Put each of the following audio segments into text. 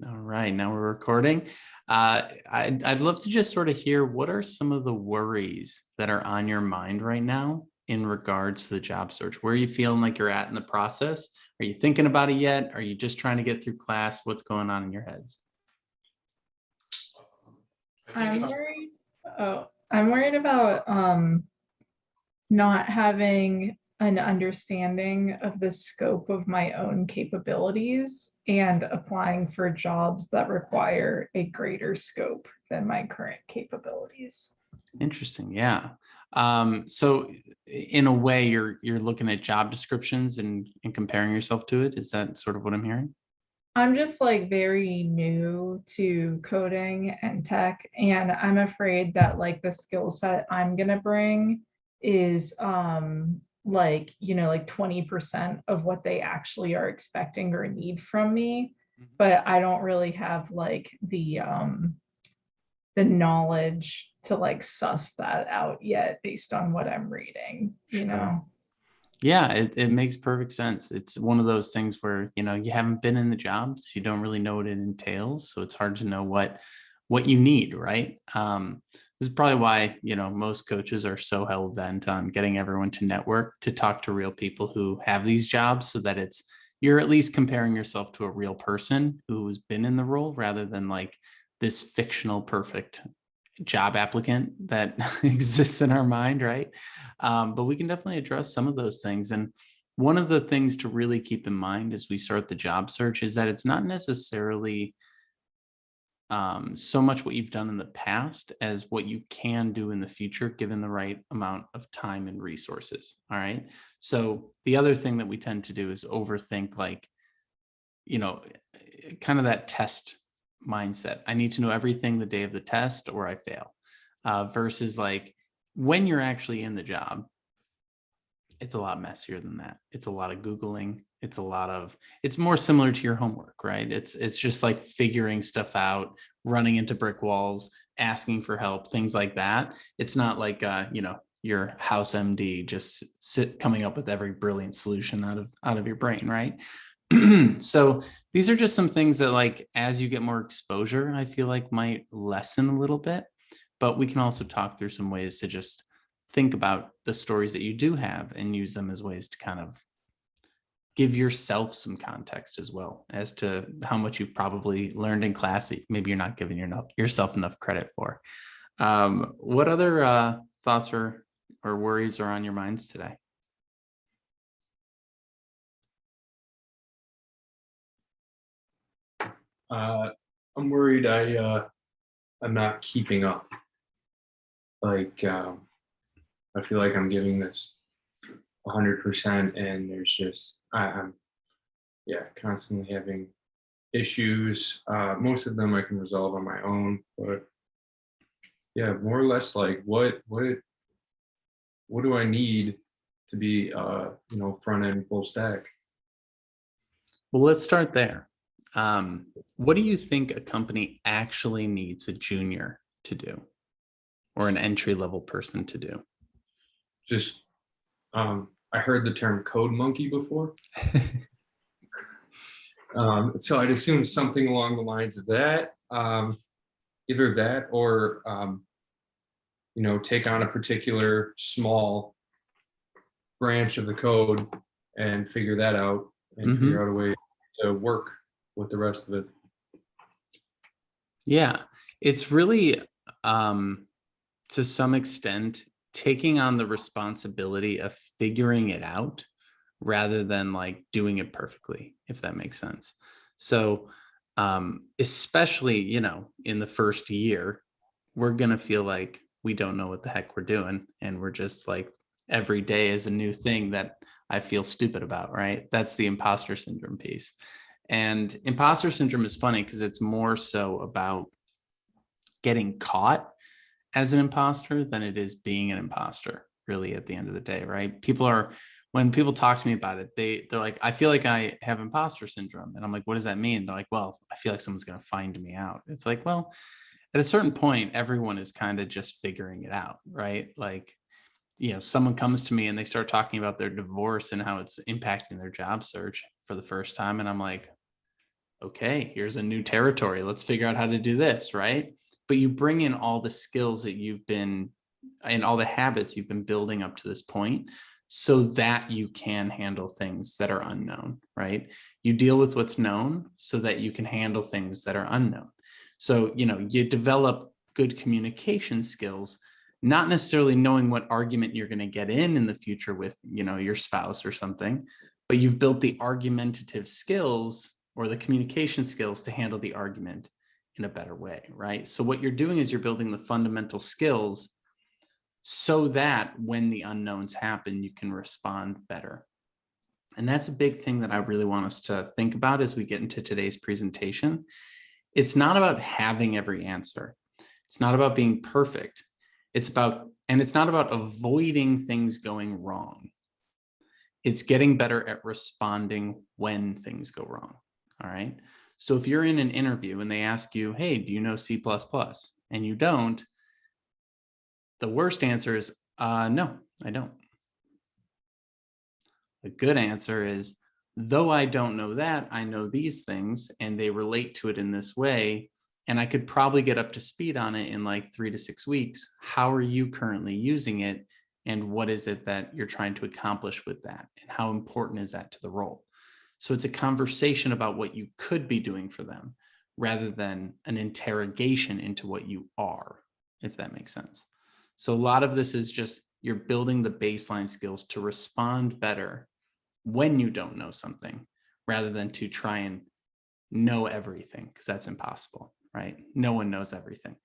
All right, now we're recording. I'd love to just sort of hear what are some of the worries that are on your mind right now in regards to the job search? Where are you feeling like you're at in the process? Are you thinking about it yet? Are you just trying to get through class? What's going on in your heads? I'm worried. Oh, I'm worried about not having an understanding of the scope of my own capabilities and applying for jobs that require a greater scope than my current capabilities. Interesting. Yeah. So in a way, you're looking at job descriptions and comparing yourself to it. Is that sort of what I'm hearing? I'm just like very new to coding and tech, and I'm afraid that like the skill set I'm gonna bring is like like 20% of what they actually are expecting or need from me. But I don't really have like the knowledge to like suss that out yet based on what I'm reading, Sure. Yeah, it makes perfect sense. It's one of those things where, you haven't been in the job, so you don't really know what it entails. So it's hard to know what you need, right? This is probably why, most coaches are so hell bent on getting everyone to network, to talk to real people who have these jobs, so that you're at least comparing yourself to a real person who's been in the role rather than like this fictional perfect job applicant that exists in our mind, right? But we can definitely address some of those things. And one of the things to really keep in mind as we start the job search is that it's not necessarily so much what you've done in the past as what you can do in the future, given the right amount of time and resources. All right. So the other thing that we tend to do is overthink, like, kind of that test mindset. I need to know everything the day of the test or I fail. Versus like when you're actually in the job, it's a lot messier than that. It's a lot of Googling. It's more similar to your homework, right? It's just like figuring stuff out, running into brick walls, asking for help, things like that. It's not like, your house MD just coming up with every brilliant solution out of your brain, right? So these are just some things that, like, as you get more exposure, I feel like might lessen a little bit, but we can also talk through some ways to just think about the stories that you do have and use them as ways to kind of give yourself some context as well as to how much you've probably learned in class that maybe you're not giving yourself enough credit for. What other thoughts or worries are on your minds today? I'm worried I'm not keeping up. Like I feel like I'm giving this 100%, and there's just I'm constantly having issues. Most of them I can resolve on my own, but yeah, more or less like what do I need to be front end full stack? Well, let's start there. What do you think a company actually needs a junior to do, or an entry level person to do? Just I heard the term code monkey before. So I'd assume something along the lines of that. Either that or take on a particular small branch of the code and figure that out and figure out a way to work with the rest of it. Yeah, it's really, to some extent, taking on the responsibility of figuring it out rather than like doing it perfectly, if that makes sense. So, especially, in the first year, we're going to feel like we don't know what the heck we're doing. And we're just like, every day is a new thing that I feel stupid about, right? That's the imposter syndrome piece. And imposter syndrome is funny because it's more so about getting caught as an imposter than it is being an imposter, really, at the end of the day, right? When people talk to me about it, they're like, I feel like I have imposter syndrome. And I'm like, what does that mean? They're like, well, I feel like someone's going to find me out. It's like, well, at a certain point, everyone is kind of just figuring it out, right? Like, someone comes to me and they start talking about their divorce and how it's impacting their job search for the first time. And I'm like, Okay, here's a new territory. Let's figure out how to do this, right? But you bring in all the skills that you've been and all the habits you've been building up to this point so that you can handle things that are unknown, right? You deal with what's known so that you can handle things that are unknown. So, you develop good communication skills, not necessarily knowing what argument you're going to get in the future with, your spouse or something, but you've built the argumentative skills or the communication skills to handle the argument in a better way, right? So what you're doing is you're building the fundamental skills so that when the unknowns happen, you can respond better. And that's a big thing that I really want us to think about as we get into today's presentation. It's not about having every answer. It's not about being perfect. It's not about avoiding things going wrong. It's getting better at responding when things go wrong. All right. So if you're in an interview and they ask you, hey, do you know C++? And you don't, the worst answer is, no, I don't. A good answer is, though I don't know that, I know these things and they relate to it in this way. And I could probably get up to speed on it in like 3 to 6 weeks. How are you currently using it? And what is it that you're trying to accomplish with that? And how important is that to the role? So it's a conversation about what you could be doing for them rather than an interrogation into what you are, if that makes sense. So a lot of this is just you're building the baseline skills to respond better when you don't know something rather than to try and know everything, because that's impossible, right? No one knows everything.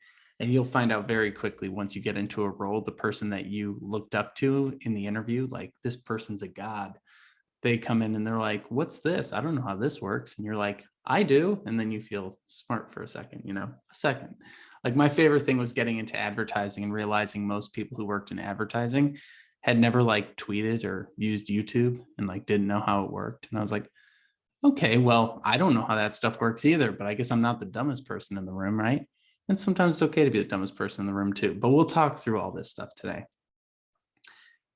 And you'll find out very quickly once you get into a role, the person that you looked up to in the interview, like this person's a god. They come in and they're like, what's this? I don't know how this works. And you're like, I do. And then you feel smart for a second, a second. Like my favorite thing was getting into advertising and realizing most people who worked in advertising had never like tweeted or used YouTube and like didn't know how it worked. And I was like, okay, well, I don't know how that stuff works either, but I guess I'm not the dumbest person in the room, right? And sometimes it's okay to be the dumbest person in the room too, but we'll talk through all this stuff today.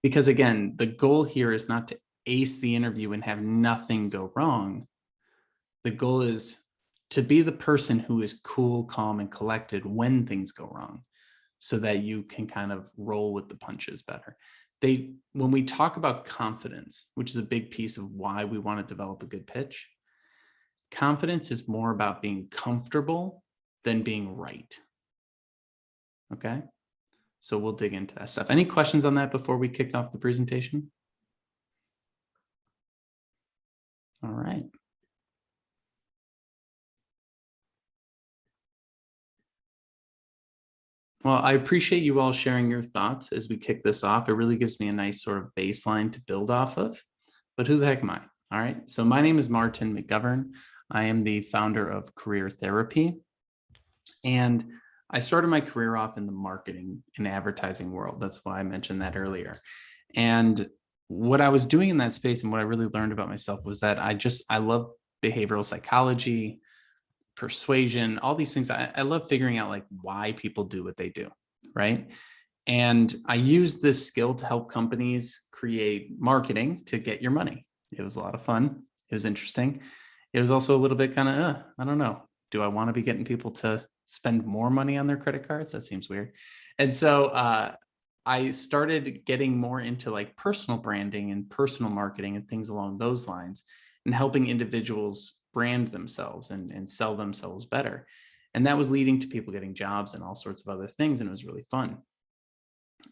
Because again, the goal here is not to ace the interview and have nothing go wrong. The goal is to be the person who is cool, calm, and collected when things go wrong so that you can kind of roll with the punches better. When we talk about confidence, which is a big piece of why we want to develop a good pitch, confidence is more about being comfortable than being right. Okay? So we'll dig into that stuff. Any questions on that before we kick off the presentation? All right. Well, I appreciate you all sharing your thoughts as we kick this off. It really gives me a nice sort of baseline to build off of. But who the heck am I? All right. So my name is Martin McGovern. I am the founder of Career Therapy. And I started my career off in the marketing and advertising world. That's why I mentioned that earlier. And what I was doing in that space and what I really learned about myself was that I love behavioral psychology, persuasion, all these things. I love figuring out like why people do what they do, right? And I use this skill to help companies create marketing to get your money. It was a lot of fun. It was interesting. It was also a little bit kind of, I don't know. Do I want to be getting people to spend more money on their credit cards? That seems weird. And so I started getting more into like personal branding and personal marketing and things along those lines and helping individuals brand themselves and sell themselves better. And that was leading to people getting jobs and all sorts of other things. And it was really fun.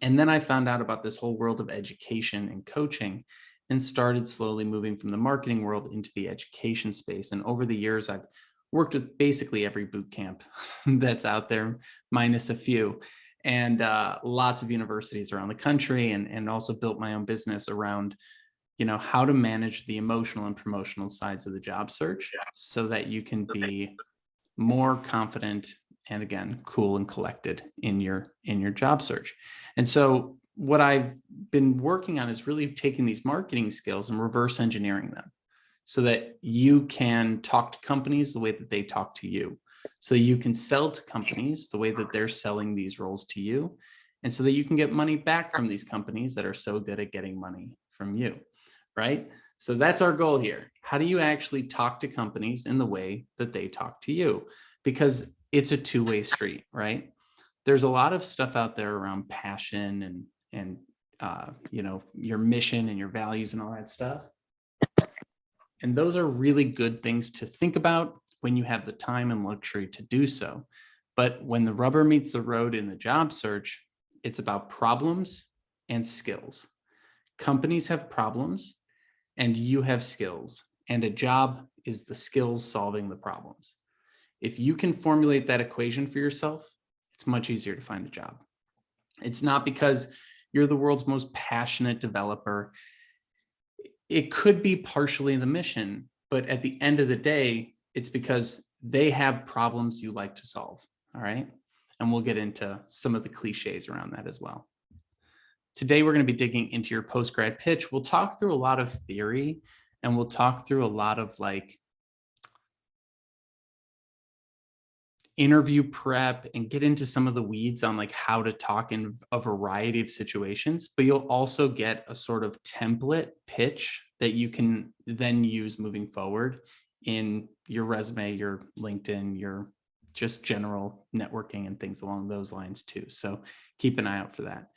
And then I found out about this whole world of education and coaching and started slowly moving from the marketing world into the education space. And over the years, I've worked with basically every boot camp that's out there, minus a few, and lots of universities around the country, and also built my own business around how to manage the emotional and promotional sides of the job search so that you can be more confident and again, cool and collected in your job search. And so what I've been working on is really taking these marketing skills and reverse engineering them so that you can talk to companies the way that they talk to you, so that you can sell to companies the way that they're selling these roles to you, and so that you can get money back from these companies that are so good at getting money from you. Right? So that's our goal here. How do you actually talk to companies in the way that they talk to you? Because it's a two-way street, right? There's a lot of stuff out there around passion and you know, your mission and your values and all that stuff. And those are really good things to think about when you have the time and luxury to do so. But when the rubber meets the road in the job search, it's about problems and skills. Companies have problems and you have skills, and a job is the skills solving the problems. If you can formulate that equation for yourself, it's much easier to find a job. It's not because you're the world's most passionate developer. It could be partially the mission, but at the end of the day, it's because they have problems you like to solve. All right. And we'll get into some of the cliches around that as well. Today, we're going to be digging into your post-grad pitch. We'll talk through a lot of theory and we'll talk through a lot of like interview prep and get into some of the weeds on like how to talk in a variety of situations, but you'll also get a sort of template pitch that you can then use moving forward in your resume, your LinkedIn, your just general networking and things along those lines too. So keep an eye out for that.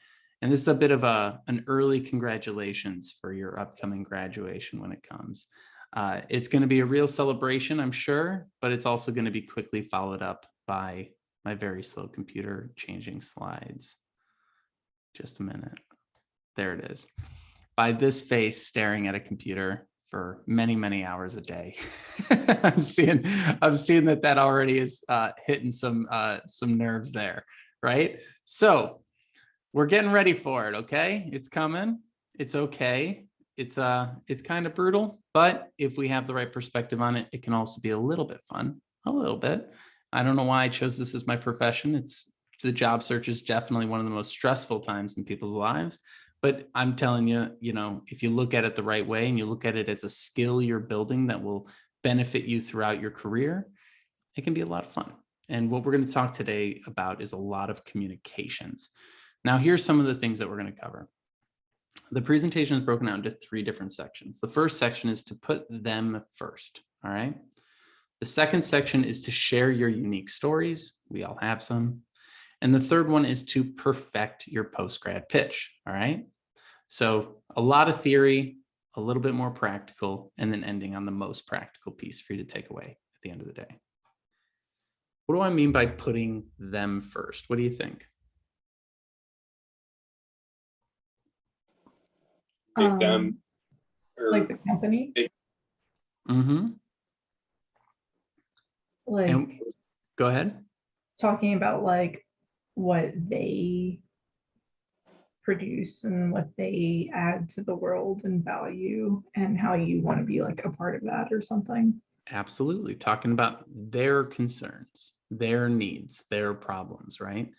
And this is a bit of an early congratulations for your upcoming graduation when it comes. It's going to be a real celebration, I'm sure, but it's also going to be quickly followed up by my very slow computer changing slides. Just a minute. There it is. By this face staring at a computer for many, many hours a day. I'm seeing that already is hitting some nerves there, right? So we're getting ready for it. Okay, it's coming. It's okay. It's kind of brutal, but if we have the right perspective on it, it can also be a little bit fun. A little bit. I don't know why I chose this as my profession. The job search is definitely one of the most stressful times in people's lives. But I'm telling you, you know, if you look at it the right way and you look at it as a skill you're building that will benefit you throughout your career, it can be a lot of fun. And what we're going to talk today about is a lot of communications. Now, here's some of the things that we're going to cover. The presentation is broken out into 3 different sections. The first section is to put them first. All right. The second section is to share your unique stories. We all have some. And the third one is to perfect your post-grad pitch. All right. So a lot of theory, a little bit more practical, and then ending on the most practical piece for you to take away at the end of the day. What do I mean by putting them first? What do you think? Take them. Like the company. Mm-hmm. Like And go ahead. talking about like what they produce and what they add to the world and value and how you want to be like a part of that or something. Absolutely. Talking about their concerns, their needs, their problems, right?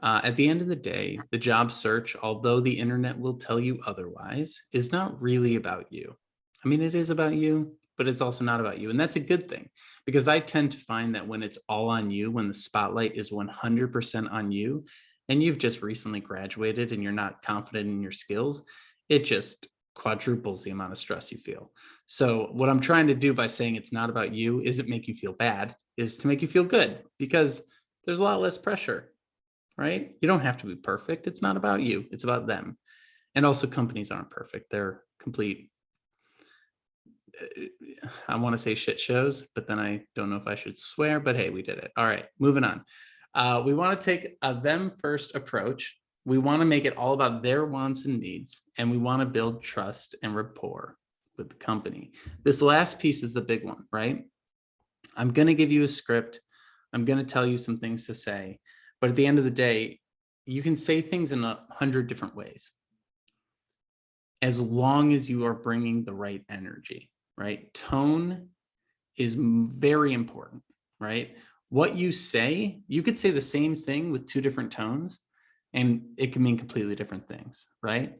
At the end of the day, the job search, although the internet will tell you otherwise, is not really about you. I mean, it is about you, but it's also not about you. And that's a good thing, because I tend to find that when it's all on you, when the spotlight is 100% on you, and you've just recently graduated and you're not confident in your skills, it just quadruples the amount of stress you feel. So what I'm trying to do by saying it's not about you isn't make you feel bad, is to make you feel good, because there's a lot less pressure, right? You don't have to be perfect. It's not about you. It's about them. And also, companies aren't perfect. They're complete, I want to say shit shows, but then I don't know if I should swear, but hey, we did it. All right, moving on. We want to take a them first approach. We want to make it all about their wants and needs, and we want to build trust and rapport with the company. This last piece is the big one, right? I'm going to give you a script. I'm going to tell you some things to say, but at the end of the day, you can say things in 100 different ways, as long as you are bringing the right energy, right? Tone is very important, right? What you say, you could say the same thing with 2 different tones, and it can mean completely different things, right?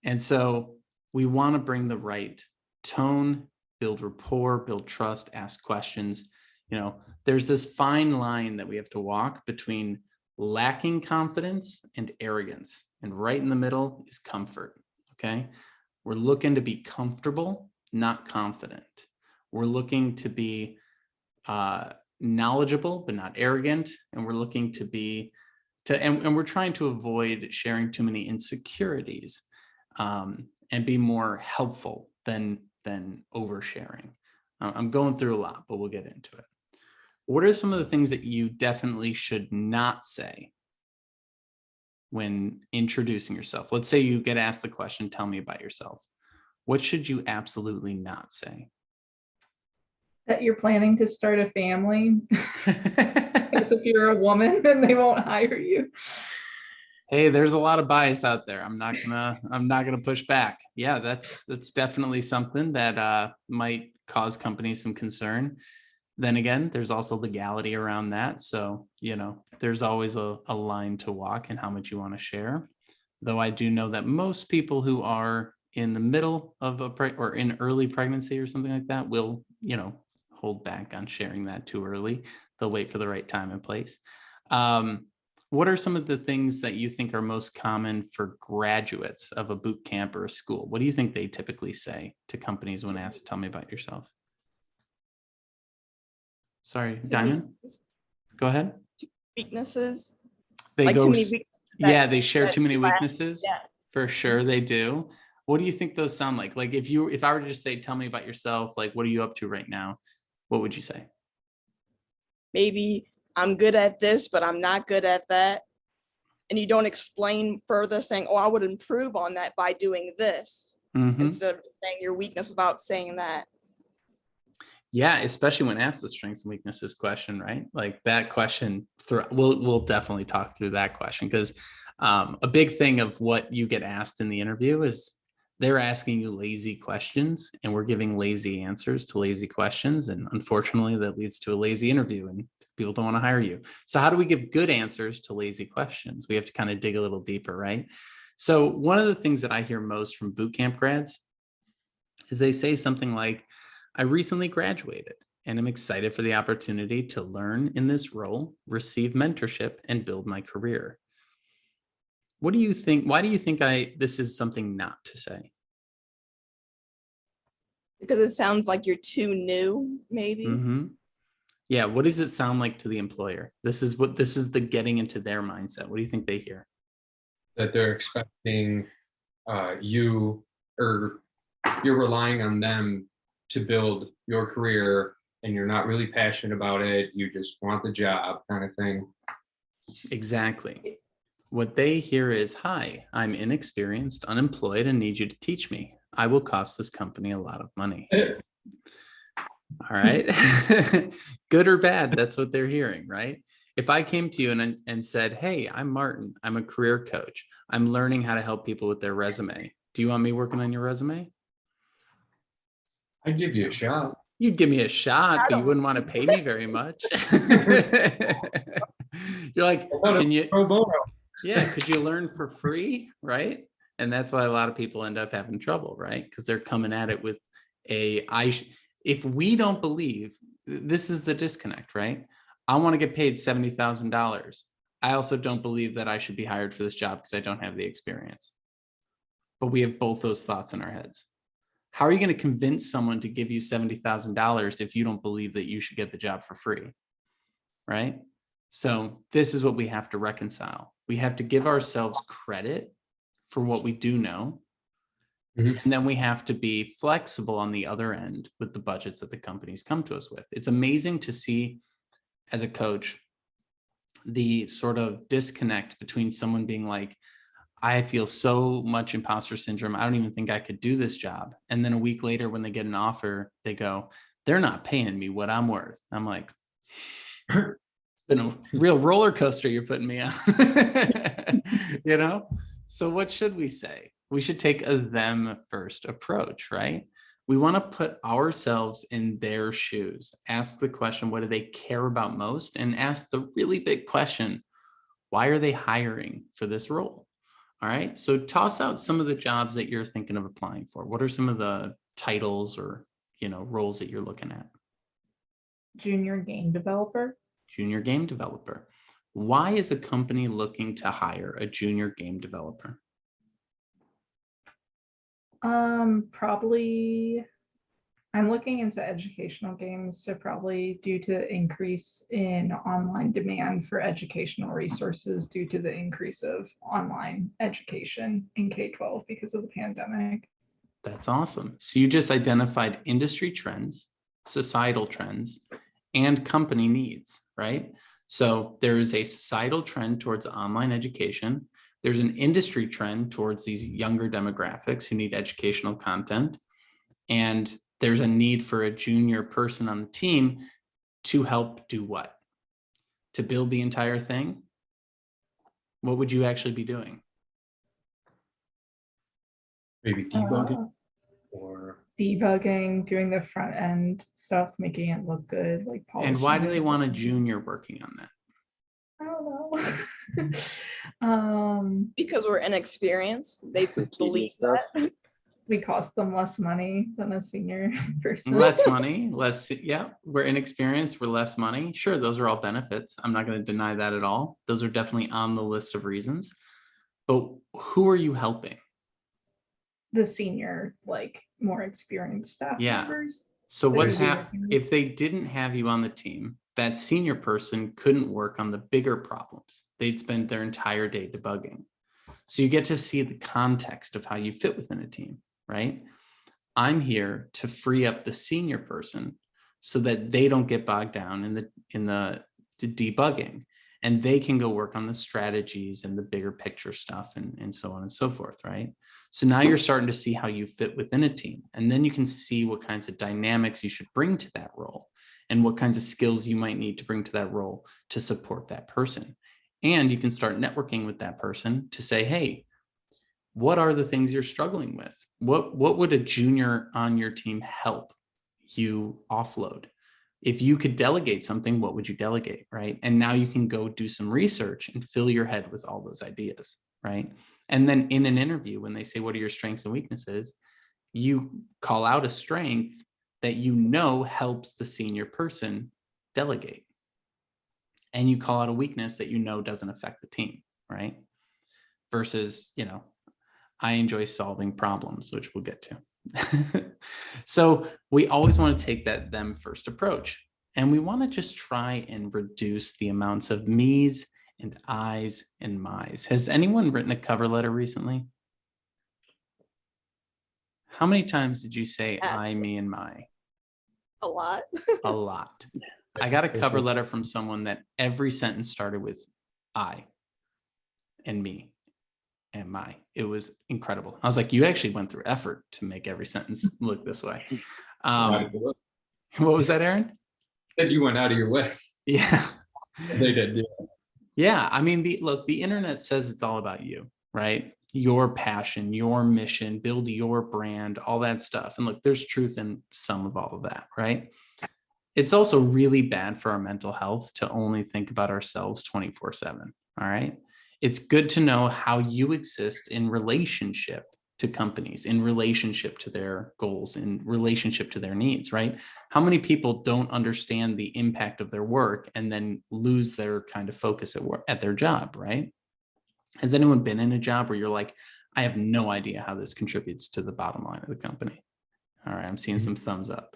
And so we want to bring the right tone, build rapport, build trust, ask questions. You know, there's this fine line that we have to walk between lacking confidence and arrogance. And right in the middle is comfort, okay? We're looking to be comfortable not confident. We're looking to be knowledgeable, but not arrogant. And we're looking to be, and we're trying to avoid sharing too many insecurities, and be more helpful than oversharing. I'm going through a lot, but we'll get into it. What are some of the things that you definitely should not say when introducing yourself? Let's say you get asked the question, tell me about yourself. What should you absolutely not say? That you're planning to start a family. Because if you're a woman, then they won't hire you. Hey, there's a lot of bias out there. I'm not gonna push back. Yeah, that's definitely something that might cause companies some concern. Then again, there's also legality around that. So, there's always a line to walk in how much you want to share. Though I do know that most people who are in the middle of or in early pregnancy or something like that will, hold back on sharing that too early. They'll wait for the right time and place. What are some of the things that you think are most common for graduates of a boot camp or a school? What do you think they typically say to companies when asked, tell me about yourself? Sorry, Diamond, go ahead. Weaknesses. They Like go, too many weaknesses. yeah, they share too many lack- weaknesses. Yeah. For sure they do. What do you think those sound like? Like if I were to just say, tell me about yourself, like what are you up to right now? What would you say? Maybe I'm good at this, but I'm not good at that. And you don't explain further saying, oh, I would improve on that by doing this, Mhm. instead of saying your weakness without saying that. Yeah, especially when asked the strengths and weaknesses question, right? Like that question, we'll definitely talk through that question because a big thing of what you get asked in the interview is they're asking you lazy questions and we're giving lazy answers to lazy questions. And unfortunately, that leads to a lazy interview and people don't want to hire you. So how do we give good answers to lazy questions? We have to kind of dig a little deeper, right? So one of the things that I hear most from boot camp grads is they say something like, I recently graduated and I'm excited for the opportunity to learn in this role, receive mentorship, and build my career. What do you think? Why do you think this is something not to say? Because it sounds like you're too new, maybe. Mm-hmm. Yeah. What does it sound like to the employer? This is the getting into their mindset. What do you think they hear? That they're expecting you, or you're relying on them to build your career and you're not really passionate about it. You just want the job kind of thing. Exactly. What they hear is, hi, I'm inexperienced, unemployed, and need you to teach me. I will cost this company a lot of money. All right. Good or bad, that's what they're hearing, right? If I came to you and said, hey, I'm Martin, I'm a career coach. I'm learning how to help people with their resume. Do you want me working on your resume? I'd give you a shot. You'd give me a shot, but you wouldn't want to pay me very much. You're like, can you? Pro bono. Yeah, could you learn for free, right? And that's why a lot of people end up having trouble, right? Because they're coming at it with if we don't believe, this is the disconnect, right? I want to get paid $70,000. I also don't believe that I should be hired for this job because I don't have the experience. But we have both those thoughts in our heads. How are you going to convince someone to give you $70,000 if you don't believe that you should get the job for free, right? So this is what we have to reconcile. We have to give ourselves credit for what we do know. Mhm. And then we have to be flexible on the other end with the budgets that the companies come to us with. It's amazing to see as a coach, the sort of disconnect between someone being like, I feel so much imposter syndrome. I don't even think I could do this job. And then a week later, when they get an offer, they go, they're not paying me what I'm worth. I'm like, been a real roller coaster you're putting me on. So what should we say? We should take a them first approach, right? We want to put ourselves in their shoes, ask the question, what do they care about most? And ask the really big question, why are they hiring for this role? All right, so toss out some of the jobs that you're thinking of applying for. What are some of the titles or roles that you're looking at? Junior game developer. Junior game developer. Why is a company looking to hire a junior game developer? Probably I'm looking into educational games, so probably due to increase in online demand for educational resources due to the increase of online education in K-12 because of the pandemic. That's awesome. So you just identified industry trends, societal trends, and company needs, right? So there is a societal trend towards online education. There's an industry trend towards these younger demographics who need educational content. And there's a need for a junior person on the team to help do what? To build the entire thing? What would you actually be doing? Maybe debugging Uh, or Debugging, doing the front end stuff, making it look good, like And why do polishing they it. want a junior working on that? I don't know. Because we're inexperienced. They believe stuff. that. We cost them less money than a senior person. Less money, less, yeah, we're inexperienced, we're less money. Sure, those are all benefits. I'm not going to deny that at all. Those are definitely on the list of reasons. But who are you helping? The senior, like more experienced staff Yeah. members. So They're what's gonna be happening working- if they didn't have you on the team? That senior person couldn't work on the bigger problems. They'd spend their entire day debugging. So you get to see the context of how you fit within a team, right? I'm here to free up the senior person so that they don't get bogged down in the debugging, and they can go work on the strategies and the bigger picture stuff and so on and so forth, right? So now you're starting to see how you fit within a team, and then you can see what kinds of dynamics you should bring to that role and what kinds of skills you might need to bring to that role to support that person. And you can start networking with that person to say, hey, what are the things you're struggling with? What would a junior on your team help you offload? If you could delegate something, what would you delegate, right? And now you can go do some research and fill your head with all those ideas, right? And then in an interview, when they say, what are your strengths and weaknesses? You call out a strength that you know helps the senior person delegate. And you call out a weakness that you know doesn't affect the team, right? Versus, I enjoy solving problems, which we'll get to. So we always want to take that them first approach. And we want to just try and reduce the amounts of me's and I's and my's. Has anyone written a cover letter recently? How many times did you say I, me, and my? A lot. A lot. I got a cover letter from someone that every sentence started with I and me and my. It was incredible. I was like, you actually went through effort to make every sentence look this way. What was that, Aaron? that you went out of your way. Yeah. They did. Yeah. Yeah. I mean, the internet says it's all about you, right? Your passion, your mission, build your brand, all that stuff. And look, there's truth in some of all of that, right? It's also really bad for our mental health to only think about ourselves 24/7. All right. It's good to know how you exist in relationship to companies, in relationship to their goals, in relationship to their needs, right? How many people don't understand the impact of their work and then lose their kind of focus at work, at their job, right? Has anyone been in a job where you're like, I have no idea how this contributes to the bottom line of the company? All right, I'm seeing some thumbs up.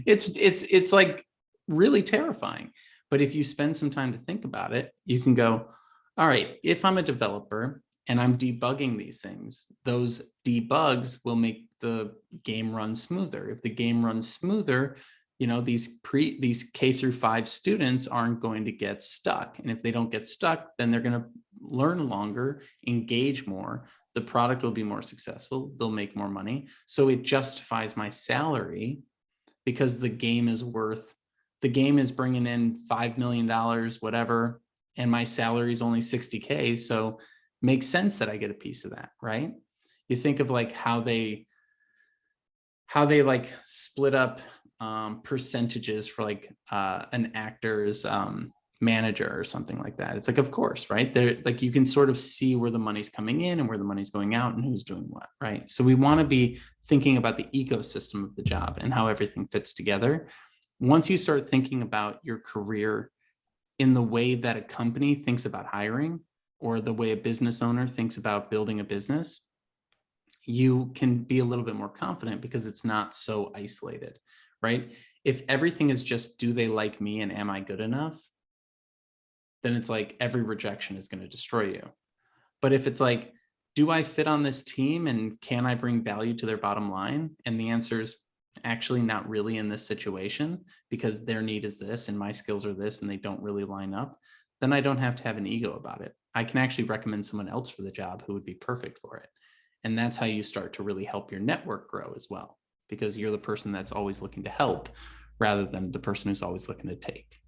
It's like really terrifying. But if you spend some time to think about it, you can go, all right, if I'm a developer and I'm debugging these things, those debugs will make the game run smoother. If the game runs smoother, these K-5 students aren't going to get stuck. And if they don't get stuck, then they're going to learn longer, engage more. The product will be more successful. They'll make more money. So it justifies my salary because the game is bringing in $5 million, whatever, and my salary is only 60K. So makes sense that I get a piece of that, right? You think of like how they like split up percentages for like an actor's manager or something like that. It's like, of course, right? They're like, you can sort of see where the money's coming in and where the money's going out and who's doing what, right? So we want to be thinking about the ecosystem of the job and how everything fits together. Once you start thinking about your career in the way that a company thinks about hiring or the way a business owner thinks about building a business, you can be a little bit more confident because it's not so isolated, right? If everything is just, do they like me and am I good enough? Then it's like every rejection is going to destroy you. But if it's like, do I fit on this team and can I bring value to their bottom line? And the answer is actually not really in this situation because their need is this and my skills are this and they don't really line up, then I don't have to have an ego about it. I can actually recommend someone else for the job who would be perfect for it. And that's how you start to really help your network grow as well, because you're the person that's always looking to help rather than the person who's always looking to take.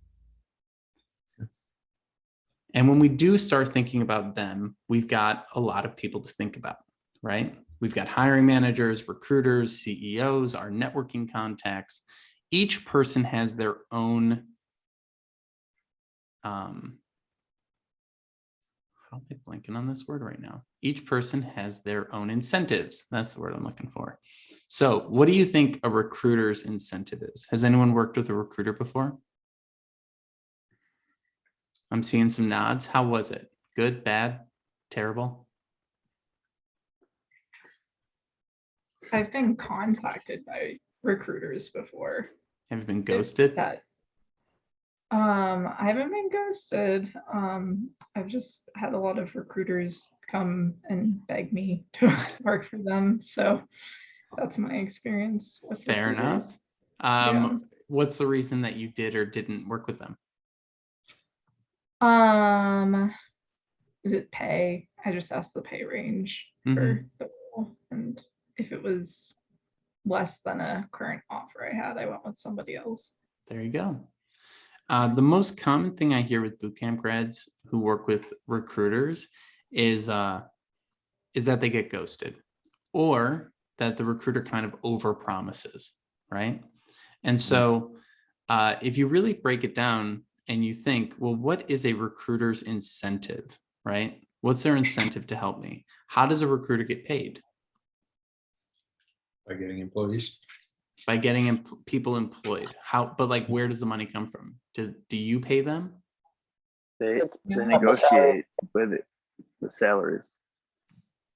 And when we do start thinking about them, we've got a lot of people to think about, right? We've got hiring managers, recruiters, CEOs, our networking contacts. Each person has their own, how am I blanking on this word right now? Each person has their own incentives. That's the word I'm looking for. So what do you think a recruiter's incentive is? Has anyone worked with a recruiter before? I'm seeing some nods. How was it? Good, bad, terrible? I've been contacted by recruiters before. Have you been ghosted? That I haven't been ghosted. I've just had a lot of recruiters come and beg me to work for them. So that's my experience with Fair recruiters. enough. Yeah. What's the reason that you did or didn't work with them? Is it pay? I just asked the pay range for the role, and if it was less than a current offer I had, I went with somebody else. There you go. The most common thing I hear with bootcamp grads who work with recruiters is that they get ghosted, or that the recruiter kind of overpromises, right? And so if you really break it down and you think, well, what is a recruiter's incentive, right? What's their incentive to help me? How does a recruiter get paid? By getting employees. By getting people employed. How? But like, where does the money come from? Do you pay them? They negotiate with it, the salaries.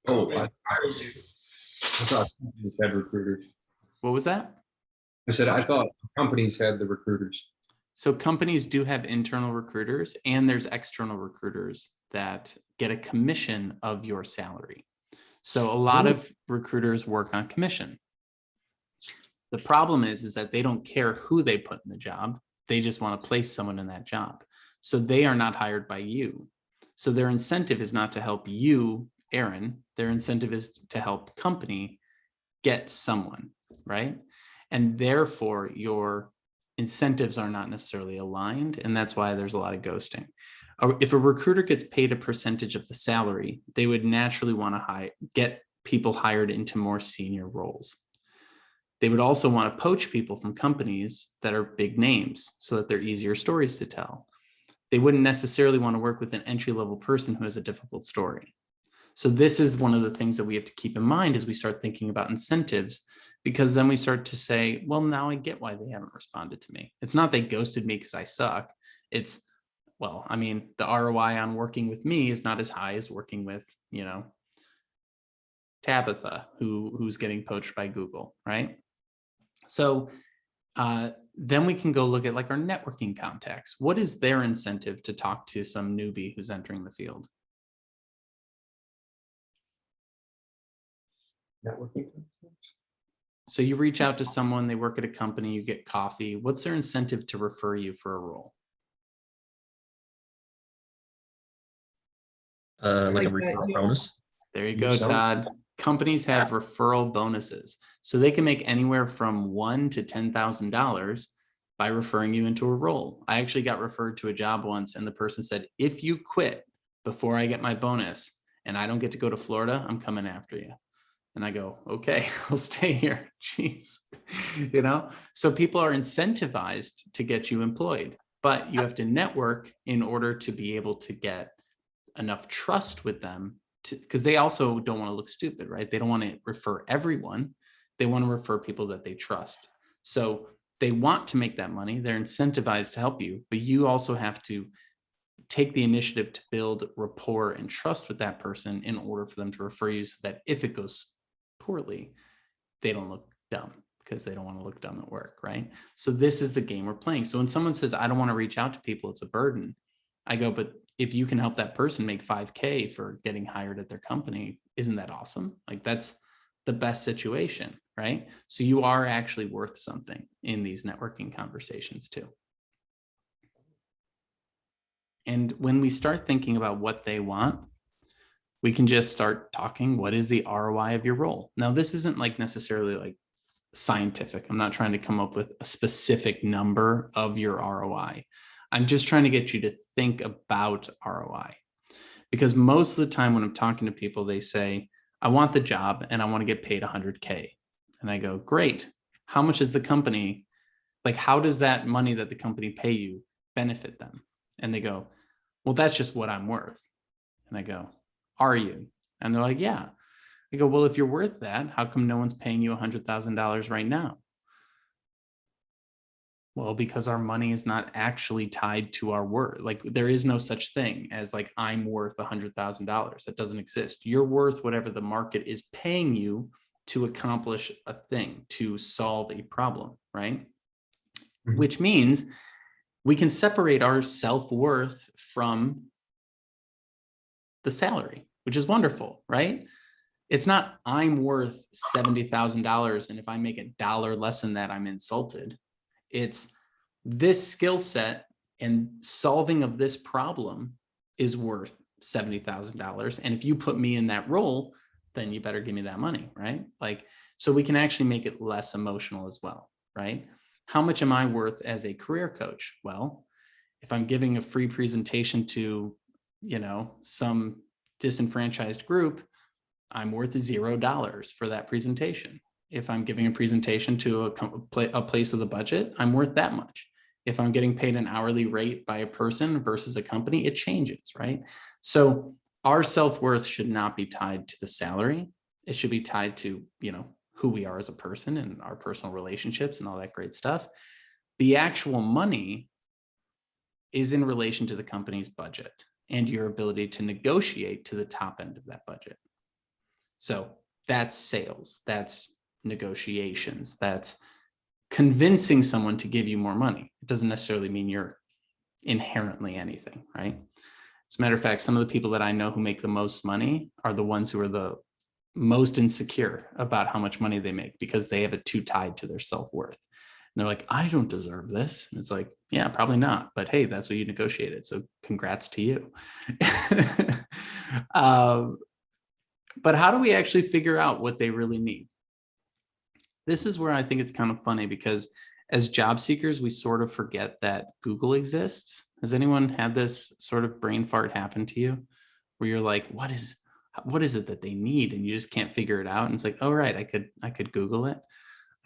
Oh, I thought companies had recruiters. What was that? I said, I thought companies had the recruiters. So companies do have internal recruiters, and there's external recruiters that get a commission of your salary. So a lot of recruiters work on commission. The problem is that they don't care who they put in the job. They just want to place someone in that job. So they are not hired by you. So their incentive is not to help you, Aaron. Their incentive is to help company get someone, right? And therefore your incentives are not necessarily aligned. And that's why there's a lot of ghosting. If a recruiter gets paid a percentage of the salary, they would naturally want to get people hired into more senior roles. They would also want to poach people from companies that are big names so that they're easier stories to tell. They wouldn't necessarily want to work with an entry-level person who has a difficult story. So this is one of the things that we have to keep in mind as we start thinking about incentives, because then we start to say, well, now I get why they haven't responded to me. It's not they ghosted me because I suck. It's, well, I mean, the ROI on working with me is not as high as working with, you know, Tabitha, who's getting poached by Google, right? So then we can go look at like our networking contacts. What is their incentive to talk to some newbie who's entering the field? Networking. So you reach out to someone, they work at a company, you get coffee. What's their incentive to refer you for a role? Like a Like that, referral yeah. bonus. There you You go, sell it. Todd. Companies have referral bonuses. So they can make anywhere from $1,000 to $10,000 by referring you into a role. I actually got referred to a job once and the person said, if you quit before I get my bonus and I don't get to go to Florida, I'm coming after you. And I go, okay, I'll stay here. Jeez, you know? So people are incentivized to get you employed, but you have to network in order to be able to get enough trust with them, because they also don't want to look stupid, right? They don't want to refer everyone. They want to refer people that they trust. So they want to make that money. They're incentivized to help you, but you also have to take the initiative to build rapport and trust with that person in order for them to refer you, so that if it goes poorly, they don't look dumb because they don't want to look dumb at work, right? So this is the game we're playing. So when someone says, I don't want to reach out to people, it's a burden, I go, but if you can help that person make 5K for getting hired at their company, isn't that awesome? Like that's the best situation, right? So you are actually worth something in these networking conversations too. And when we start thinking about what they want, we can just start talking, what is the ROI of your role? Now, this isn't like necessarily like scientific. I'm not trying to come up with a specific number of your ROI. I'm just trying to get you to think about ROI. Because most of the time when I'm talking to people, they say, I want the job and I want to get paid 100K. And I go, great. How much is the company? Like, how does that money that the company pay you benefit them? And they go, well, that's just what I'm worth. And I go, are you? And they're like, yeah. I go, well, if you're worth that, how come no one's paying you $100,000 right now? Well, because our money is not actually tied to our worth. Like there is no such thing as like, I'm worth $100,000. That doesn't exist. You're worth whatever the market is paying you to accomplish a thing, to solve a problem, right? Mhm. Which means we can separate our self-worth from the salary, which is wonderful, right? It's not I'm worth $70,000 and if I make $1 less than that, I'm insulted. It's this skill set and solving of this problem is worth $70,000. And if you put me in that role, then you better give me that money, right? Like, so we can actually make it less emotional as well, right? How much am I worth as a career coach? Well, if I'm giving a free presentation to, you know, some disenfranchised group, I'm worth $0 for that presentation. If I'm giving a presentation to a place with a budget, I'm worth that much. If I'm getting paid an hourly rate by a person versus a company, it changes, right? So our self-worth should not be tied to the salary. It should be tied to, you know, who we are as a person and our personal relationships and all that great stuff. The actual money is in relation to the company's budget and your ability to negotiate to the top end of that budget. So that's sales, that's negotiations, that's convincing someone to give you more money. It doesn't necessarily mean you're inherently anything, right? As a matter of fact, some of the people that I know who make the most money are the ones who are the most insecure about how much money they make because they have it too tied to their self-worth. And they're like, I don't deserve this. And it's like, yeah, probably not. But hey, that's what you negotiated. So congrats to you. But how do we actually figure out what they really need? This is where I think it's kind of funny because as job seekers, we sort of forget that Google exists. Has anyone had this sort of brain fart happen to you where you're like, what is it that they need? And you just can't figure it out. And it's like, oh, right, I could Google it.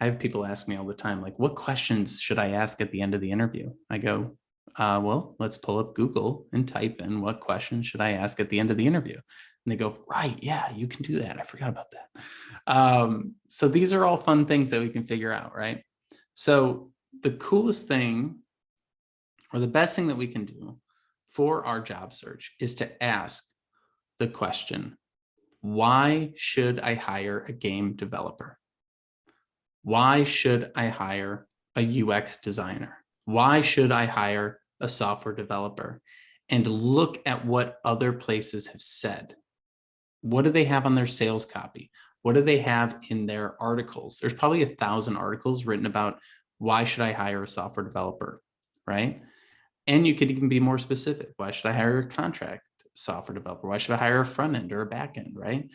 I have people ask me all the time, like, what questions should I ask at the end of the interview? I go, well, let's pull up Google and type in what questions should I ask at the end of the interview? And they go, right, yeah, you can do that. I forgot about that. So these are all fun things that we can figure out, right? So the coolest thing or the best thing that we can do for our job search is to ask the question, why should I hire a game developer? Why should I hire a UX designer? Why should I hire a software developer? And look at what other places have said. What do they have on their sales copy? What do they have in their articles? There's probably 1,000 articles written about why should I hire a software developer, right? And you could even be more specific. Why should I hire a contract software developer? Why should I hire a front end or a back end, right?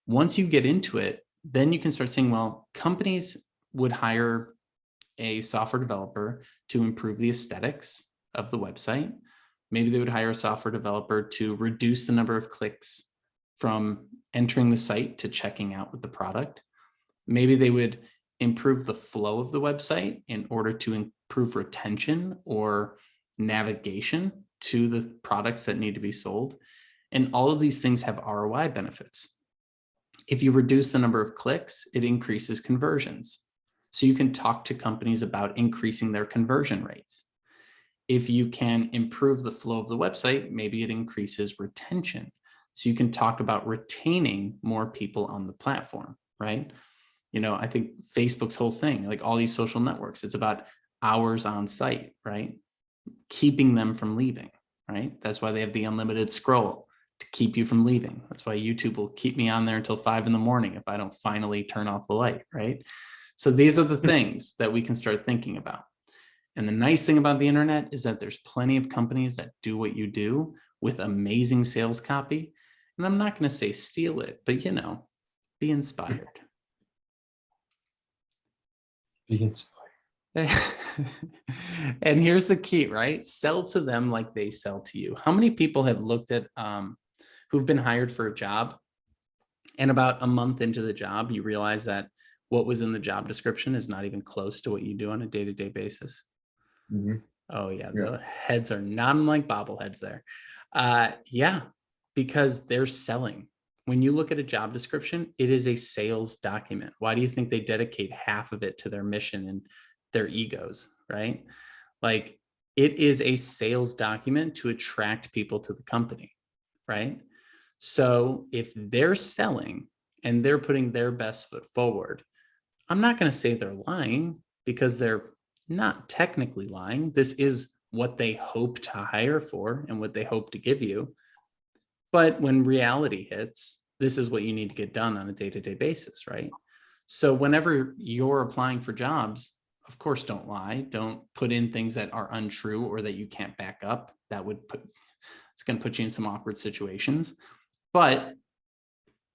Once you get into it, then you can start saying, well, companies would hire a software developer to improve the aesthetics of the website. Maybe they would hire a software developer to reduce the number of clicks from entering the site to checking out with the product. Maybe they would improve the flow of the website in order to improve retention or navigation to the products that need to be sold. And all of these things have ROI benefits. If you reduce the number of clicks, it increases conversions. So you can talk to companies about increasing their conversion rates. If you can improve the flow of the website, maybe it increases retention. So you can talk about retaining more people on the platform. right? You know, I think Facebook's whole thing, like all these social networks, it's about hours on site, right? Keeping them from leaving, right? That's why they have the unlimited scroll to keep you from leaving. That's why YouTube will keep me on there until 5 in the morning if I don't finally turn off the light, right? So these are the things that we can start thinking about. And the nice thing about the internet is that there's plenty of companies that do what you do with amazing sales copy. And I'm not going to say steal it, but you know, be inspired. Be inspired. And here's the key, right? Sell to them like they sell to you. How many people have looked at who've been hired for a job, and about a month into the job, you realize that what was in the job description is not even close to what you do on a day-to-day basis? Mhm. Oh yeah, Yeah. the heads are not like bobbleheads there. Yeah, because they're selling. When you look at a job description, it is a sales document. Why do you think they dedicate half of it to their mission and their egos, right? Like, it is a sales document to attract people to the company, right? So if they're selling and they're putting their best foot forward, I'm not going to say they're lying, because they're not technically lying. This is what they hope to hire for and what they hope to give you. But when reality hits, this is what you need to get done on a day-to-day basis, right? So whenever you're applying for jobs, of course, don't lie. Don't put in things that are untrue or that you can't back up. That would it's going to put you in some awkward situations. But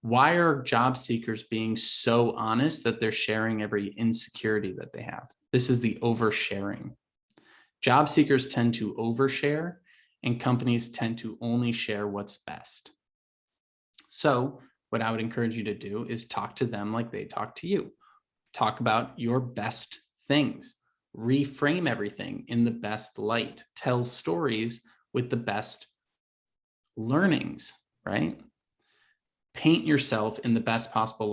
why are job seekers being so honest that they're sharing every insecurity that they have? This is the oversharing. Job seekers tend to overshare, and companies tend to only share what's best. So what I would encourage you to do is talk to them like they talk to you. Talk about your best things. Reframe everything in the best light. Tell stories with the best learnings, right? Paint yourself in the best possible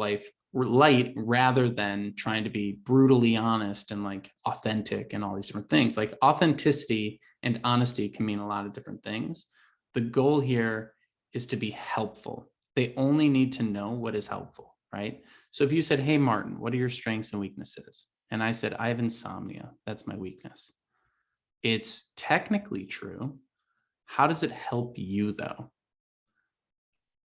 light rather than trying to be brutally honest and like authentic and all these different things. Like, authenticity and honesty can mean a lot of different things. The goal here is to be helpful. They only need to know what is helpful, right? So if you said, hey, Martin, what are your strengths and weaknesses? And I said, I have insomnia. That's my weakness. It's technically true. How does it help you though?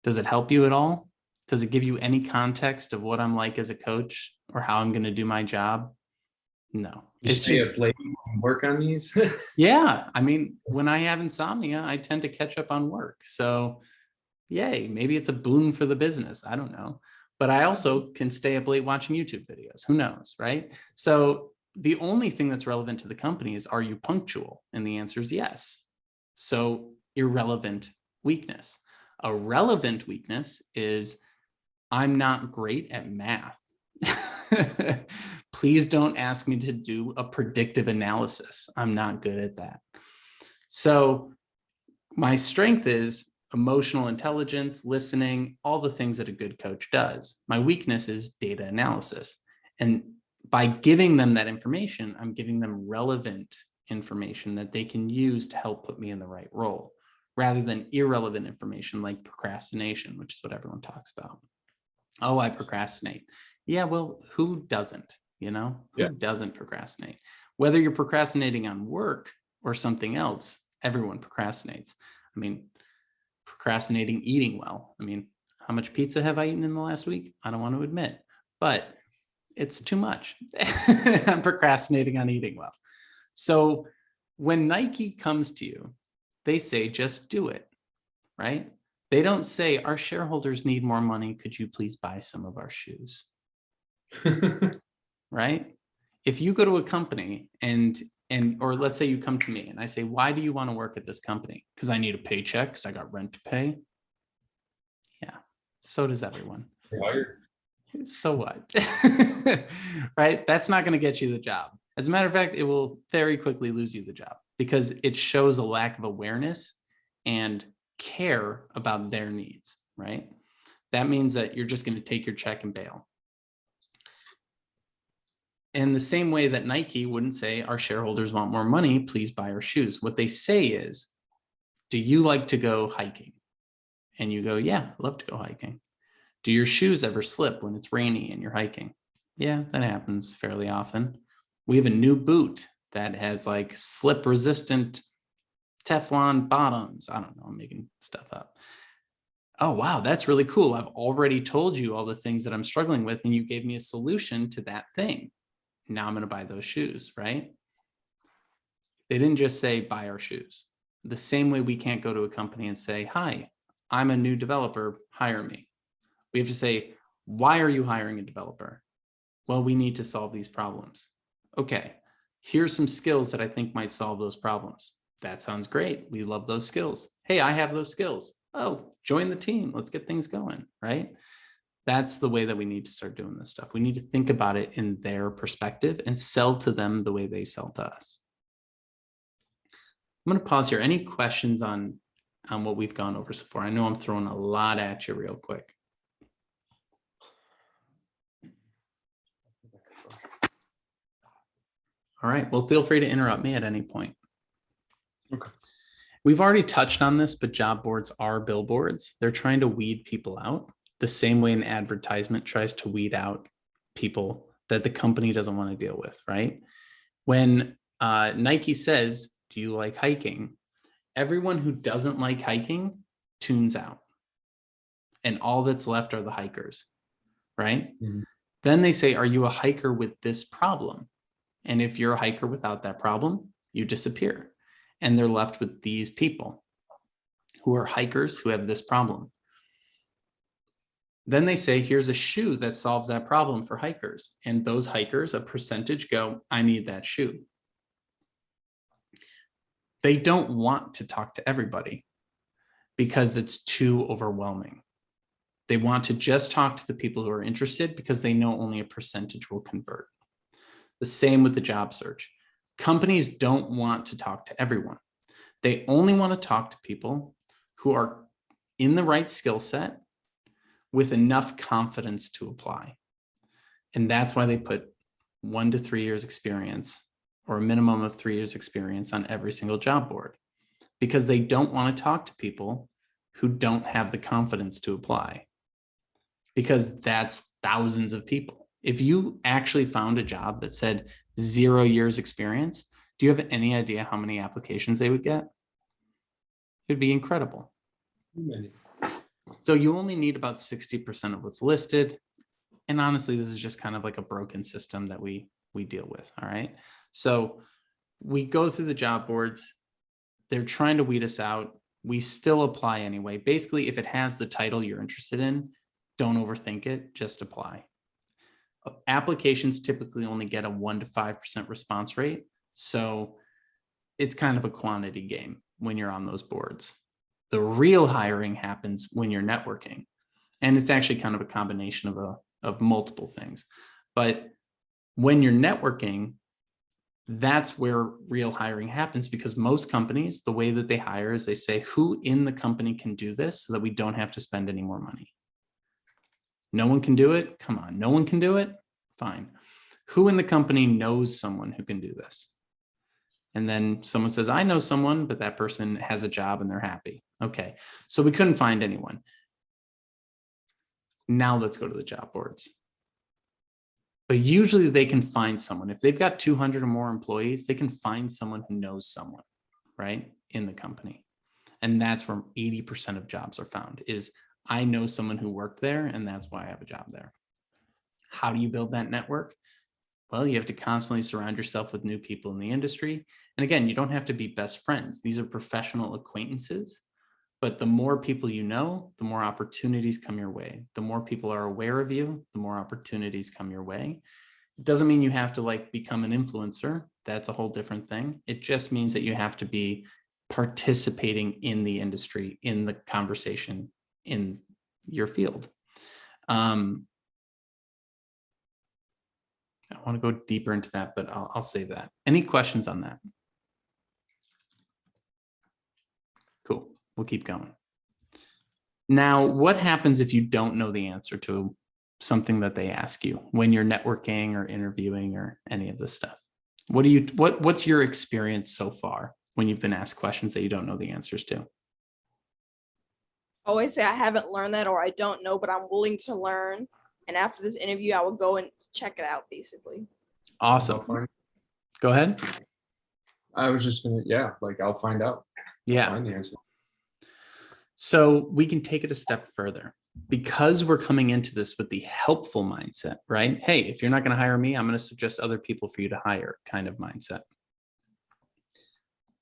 Does it help you at all? Does it give you any context of what I'm like as a coach or how I'm going to do my job? No. You It's stay just, up late and work on these. yeah. I mean, when I have insomnia, I tend to catch up on work. So yay, maybe it's a boon for the business. I don't know. But I also can stay up late watching YouTube videos. Who knows, right? So the only thing that's relevant to the company is, are you punctual? And the answer is yes. So irrelevant weakness. A relevant weakness is, I'm not great at math. Please don't ask me to do a predictive analysis. I'm not good at that. So my strength is emotional intelligence, listening, all the things that a good coach does. My weakness is data analysis. And by giving them that information, I'm giving them relevant information that they can use to help put me in the right role, rather than irrelevant information like procrastination, which is what everyone talks about. Oh, I procrastinate. Yeah, well, who doesn't? You know, who doesn't procrastinate? Whether you're procrastinating on work or something else, everyone procrastinates. I mean, procrastinating eating well. I mean, how much pizza have I eaten in the last week? I don't want to admit, but it's too much. I'm procrastinating on eating well. So when Nike comes to you, they say, just do it, right? They don't say, our shareholders need more money. Could you please buy some of our shoes? Right? If you go to a company or let's say you come to me and I say, why do you want to work at this company? Because I need a paycheck, because I got rent to pay. Yeah, so does everyone. So what? Right? That's not going to get you the job. As a matter of fact, it will very quickly lose you the job, because it shows a lack of awareness and care about their needs, right? That means that you're just going to take your check and bail. In the same way that Nike wouldn't say, our shareholders want more money, please buy our shoes. What they say is, do you like to go hiking? And you go, yeah, I love to go hiking. Do your shoes ever slip when it's rainy and you're hiking? Yeah, that happens fairly often. We have a new boot that has like slip resistant Teflon bottoms. I don't know, I'm making stuff up. Oh, wow, that's really cool. I've already told you all the things that I'm struggling with, and you gave me a solution to that thing. Now I'm going to buy those shoes, right? They didn't just say buy our shoes. The same way we can't go to a company and say, hi, I'm a new developer, hire me. We have to say, why are you hiring a developer? Well, we need to solve these problems. Okay, here's some skills that I think might solve those problems. That sounds great. We love those skills. Hey, I have those skills. Oh, join the team. Let's get things going, right? That's the way that we need to start doing this stuff. We need to think about it in their perspective and sell to them the way they sell to us. I'm going to pause here. Any questions on what we've gone over so far? I know I'm throwing a lot at you real quick. All right. Well, feel free to interrupt me at any point. Okay. We've already touched on this, but job boards are billboards. They're trying to weed people out the same way an advertisement tries to weed out people that the company doesn't want to deal with, right? When Nike says, do you like hiking? Everyone who doesn't like hiking tunes out. And all that's left are the hikers, right? Mhm. Then they say, are you a hiker with this problem? And if you're a hiker without that problem, you disappear. And they're left with these people who are hikers who have this problem. Then they say, here's a shoe that solves that problem for hikers. And those hikers, a percentage go, I need that shoe. They don't want to talk to everybody because it's too overwhelming. They want to just talk to the people who are interested because they know only a percentage will convert. The same with the job search. Companies don't want to talk to everyone. They only want to talk to people who are in the right skill set with enough confidence to apply. And that's why they put 1 to 3 years experience or a minimum of 3 years experience on every single job board, because they don't want to talk to people who don't have the confidence to apply, because that's thousands of people. If you actually found a job that said 0 years experience, do you have any idea how many applications they would get? It'd be incredible. So you only need about 60% of what's listed. And honestly, this is just kind of like a broken system that we deal with, all right? So we go through the job boards. They're trying to weed us out. We still apply anyway. Basically, if it has the title you're interested in, don't overthink it, just apply. Applications typically only get a 1 to 5% response rate. So it's kind of a quantity game when you're on those boards. The real hiring happens when you're networking. And it's actually kind of a combination of multiple things. But when you're networking, that's where real hiring happens, because most companies, the way that they hire is they say, who in the company can do this so that we don't have to spend any more money? No one can do it? Come on, no one can do it? Fine. Who in the company knows someone who can do this? And then someone says, I know someone, but that person has a job and they're happy. Okay, so we couldn't find anyone. Now let's go to the job boards. But usually they can find someone. If they've got 200 or more employees, they can find someone who knows someone, right, in the company. And that's where 80% of jobs are found, is I know someone who worked there, and that's why I have a job there. How do you build that network? Well, you have to constantly surround yourself with new people in the industry. And again, you don't have to be best friends. These are professional acquaintances. But the more people you know, the more opportunities come your way. The more people are aware of you, the more opportunities come your way. It doesn't mean you have to like become an influencer. That's a whole different thing. It just means that you have to be participating in the industry, in the conversation, in your field. I want to go deeper into that, but I'll save that. Any questions on that? Cool. We'll keep going. Now, what happens if you don't know the answer to something that they ask you when you're networking or interviewing or any of this stuff? What's your experience so far when you've been asked questions that you don't know the answers to? always say I haven't learned that or I don't know, but I'm willing to learn. And after this interview, I will go and check it out, basically. Awesome. I'll find- Go ahead. I was just gonna, yeah, like I'll find out. Yeah. Find the answer. So we can take it a step further because we're coming into this with the helpful mindset, right? Hey, if you're not going to hire me, I'm going to suggest other people for you to hire kind of mindset.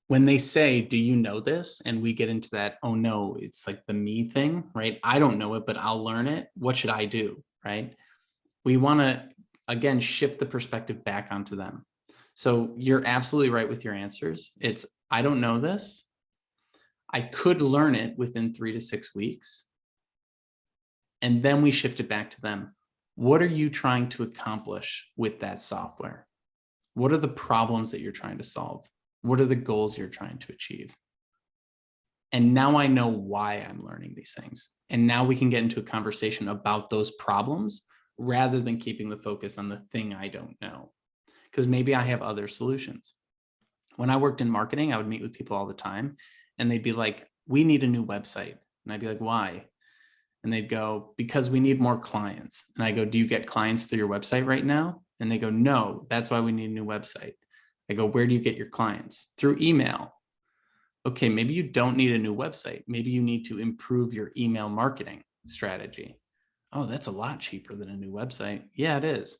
When they say, do you know this? And we get into that, oh no, it's like the me thing, right? I don't know it, but I'll learn it. What should I do, right? We want to, again, shift the perspective back onto them. So you're absolutely right with your answers. It's, I don't know this. I could learn it within 3 to 6 weeks. And then we shift it back to them. What are you trying to accomplish with that software? What are the problems that you're trying to solve? What are the goals you're trying to achieve? And now I know why I'm learning these things. And now we can get into a conversation about those problems rather than keeping the focus on the thing I don't know. Because maybe I have other solutions. When I worked in marketing, I would meet with people all the time and they'd be like, we need a new website. And I'd be like, why? And they'd go, because we need more clients. And I go, do you get clients through your website right now? And they go, no, that's why we need a new website. I go, where do you get your clients? Through email. Okay, maybe you don't need a new website. Maybe you need to improve your email marketing strategy. Oh, that's a lot cheaper than a new website. Yeah, it is.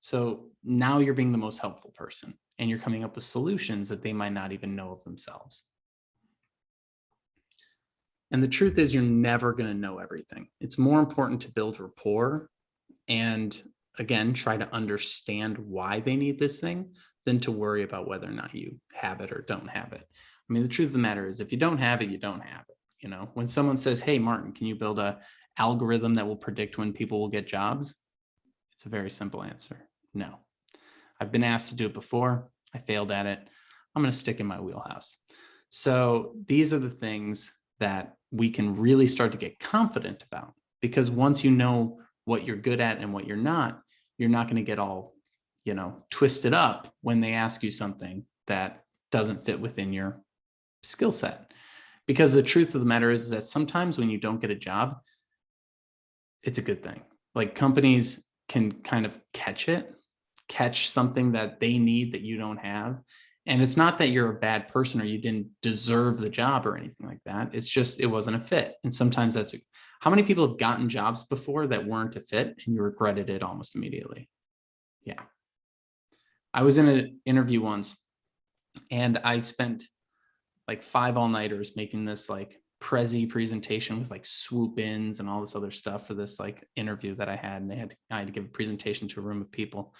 So now you're being the most helpful person and you're coming up with solutions that they might not even know of themselves. And the truth is you're never going to know everything. It's more important to build rapport and, again, try to understand why they need this thing than to worry about whether or not you have it or don't have it. I mean, the truth of the matter is if you don't have it, you don't have it. You know, when someone says, hey, Martin, can you build a algorithm that will predict when people will get jobs? It's a very simple answer. No. I've been asked to do it before. I failed at it. I'm going to stick in my wheelhouse. So these are the things that we can really start to get confident about, because once you know what you're good at and what you're not going to get all, you know, twisted up when they ask you something that doesn't fit within your skill set. Because the truth of the matter is that sometimes when you don't get a job, it's a good thing. Like companies can kind of catch something that they need that you don't have. And it's not that you're a bad person or you didn't deserve the job or anything like that. It's just, it wasn't a fit. And sometimes how many people have gotten jobs before that weren't a fit and you regretted it almost immediately? Yeah. I was in an interview once and I spent like 5 all-nighters making this like Prezi presentation with like swoop ins and all this other stuff for this like interview that I had. And I had to give a presentation to a room of people.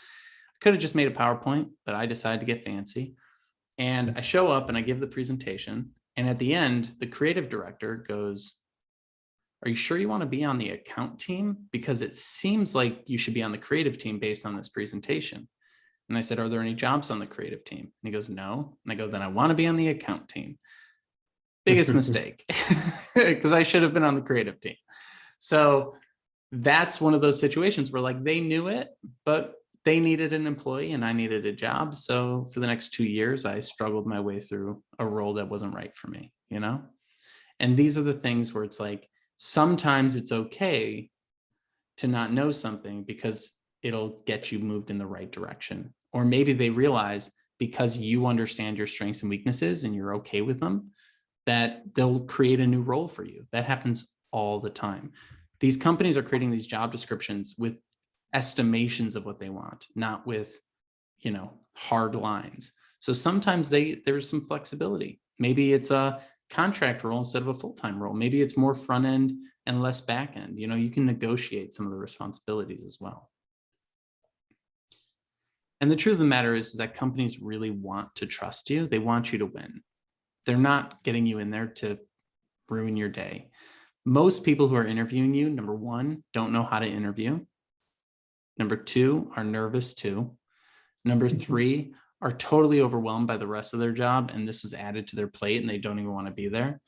I could have just made a PowerPoint, but I decided to get fancy. And I show up and I give the presentation. And at the end, the creative director goes, are you sure you want to be on the account team? Because it seems like you should be on the creative team based on this presentation. And I said, are there any jobs on the creative team? And he goes, no. And I go, then I want to be on the account team. Biggest mistake, because I should have been on the creative team. So that's one of those situations where like they knew it, but they needed an employee and I needed a job. So for the next 2 years, I struggled my way through a role that wasn't right for me, you know? And these are the things where it's like, sometimes it's okay to not know something because it'll get you moved in the right direction. Or maybe they realize because you understand your strengths and weaknesses and you're okay with them, that they'll create a new role for you. That happens all the time. These companies are creating these job descriptions with estimations of what they want, not with, you know, hard lines. So sometimes there's some flexibility. Maybe it's a contract role instead of a full-time role. Maybe it's more front end and less back end. You know, you can negotiate some of the responsibilities as well. And the truth of the matter is that companies really want to trust you. They want you to win. They're not getting you in there to ruin your day. Most people who are interviewing you, number one, don't know how to interview. Number two, are nervous too. Number three, are totally overwhelmed by the rest of their job and this was added to their plate and they don't even want to be there.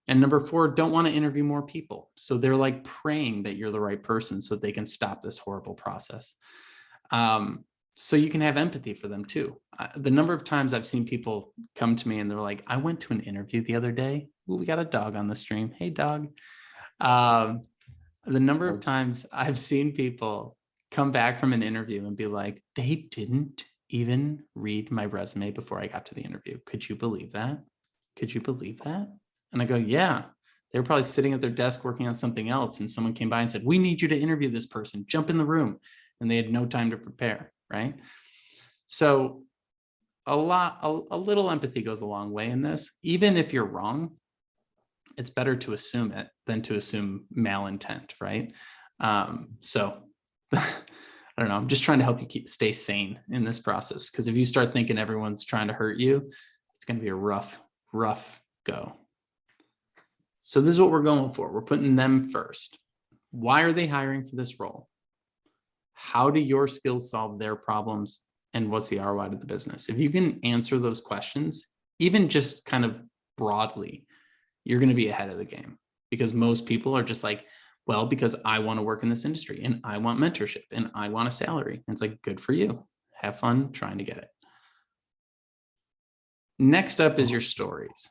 And number four, don't want to interview more people. So they're like praying that you're the right person so they can stop this horrible process. So you can have empathy for them too. The number of times I've seen people come to me and they're like, I went to an interview the other day. Ooh, we got a dog on the stream. Hey, dog. The number of times I've seen people come back from an interview and be like, they didn't even read my resume before I got to the interview. Could you believe that? Could you believe that? And I go, yeah. They were probably sitting at their desk working on something else. And someone came by and said, we need you to interview this person. Jump in the room. And they had no time to prepare, right? So a little empathy goes a long way in this. Even if you're wrong, it's better to assume it than to assume malintent, right? So I don't know. I'm just trying to help you stay sane in this process, because if you start thinking everyone's trying to hurt you, it's going to be a rough go. So this is what we're going for. We're putting them first. Why are they hiring for this role? How do your skills solve their problems? And what's the ROI to the business? If you can answer those questions, even just kind of broadly, you're going to be ahead of the game, because most people are just like, well, because I want to work in this industry and I want mentorship and I want a salary. And it's like, good for you. Have fun trying to get it. Next up is your stories.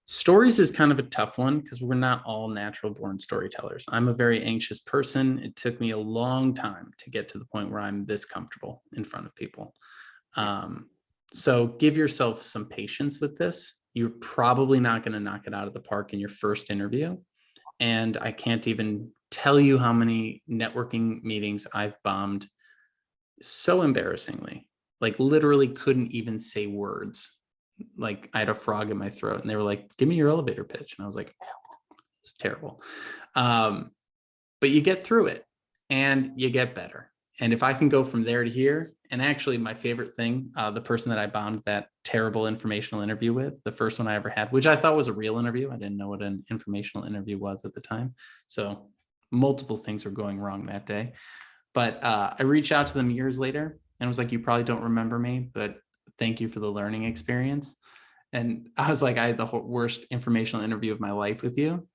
Stories is kind of a tough one because we're not all natural born storytellers. I'm a very anxious person. It took me a long time to get to the point where I'm this comfortable in front of people. So give yourself some patience with this. You're probably not going to knock it out of the park in your first interview. And I can't even tell you how many networking meetings I've bombed so embarrassingly, like literally couldn't even say words. Like I had a frog in my throat and they were like, give me your elevator pitch. And I was like, it's terrible. But you get through it and you get better. And if I can go from there to here, and actually my favorite thing, the person that I bombed that terrible informational interview with, the first one I ever had, which I thought was a real interview. I didn't know what an informational interview was at the time. So multiple things were going wrong that day. But I reached out to them years later and was like, you probably don't remember me, but thank you for the learning experience. And I was like, I had the worst informational interview of my life with you.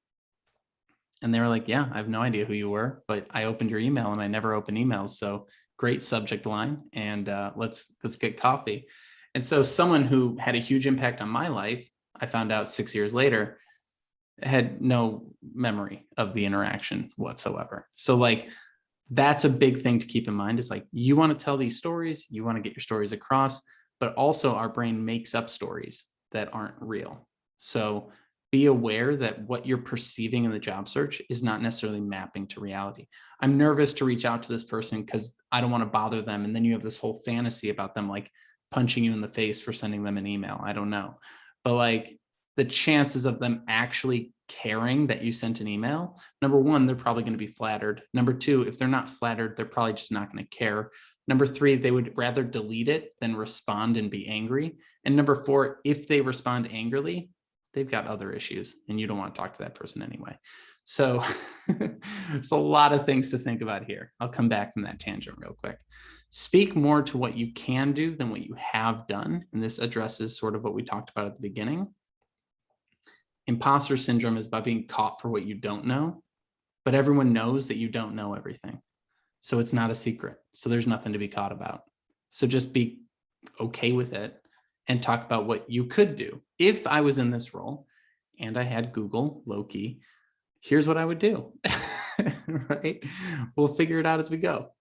And they were like, yeah, I have no idea who you were, but I opened your email and I never open emails. So great subject line. And let's get coffee. And so someone who had a huge impact on my life, I found out 6 years later, had no memory of the interaction whatsoever. So like, that's a big thing to keep in mind, is like, you want to tell these stories, you want to get your stories across, but also our brain makes up stories that aren't real. So be aware that what you're perceiving in the job search is not necessarily mapping to reality. I'm nervous to reach out to this person because I don't want to bother them. And then you have this whole fantasy about them like punching you in the face for sending them an email. I don't know. But like the chances of them actually caring that you sent an email, number one, they're probably going to be flattered. Number two, if they're not flattered, they're probably just not going to care. Number three, they would rather delete it than respond and be angry. And number four, if they respond angrily, they've got other issues and you don't want to talk to that person anyway. So there's a lot of things to think about here. I'll come back from that tangent real quick. Speak more to what you can do than what you have done. And this addresses sort of what we talked about at the beginning. Imposter syndrome is about being caught for what you don't know, but everyone knows that you don't know everything. So it's not a secret. So there's nothing to be caught about. So just be okay with it and talk about what you could do. If I was in this role and I had Google low-key, here's what I would do, right? We'll figure it out as we go.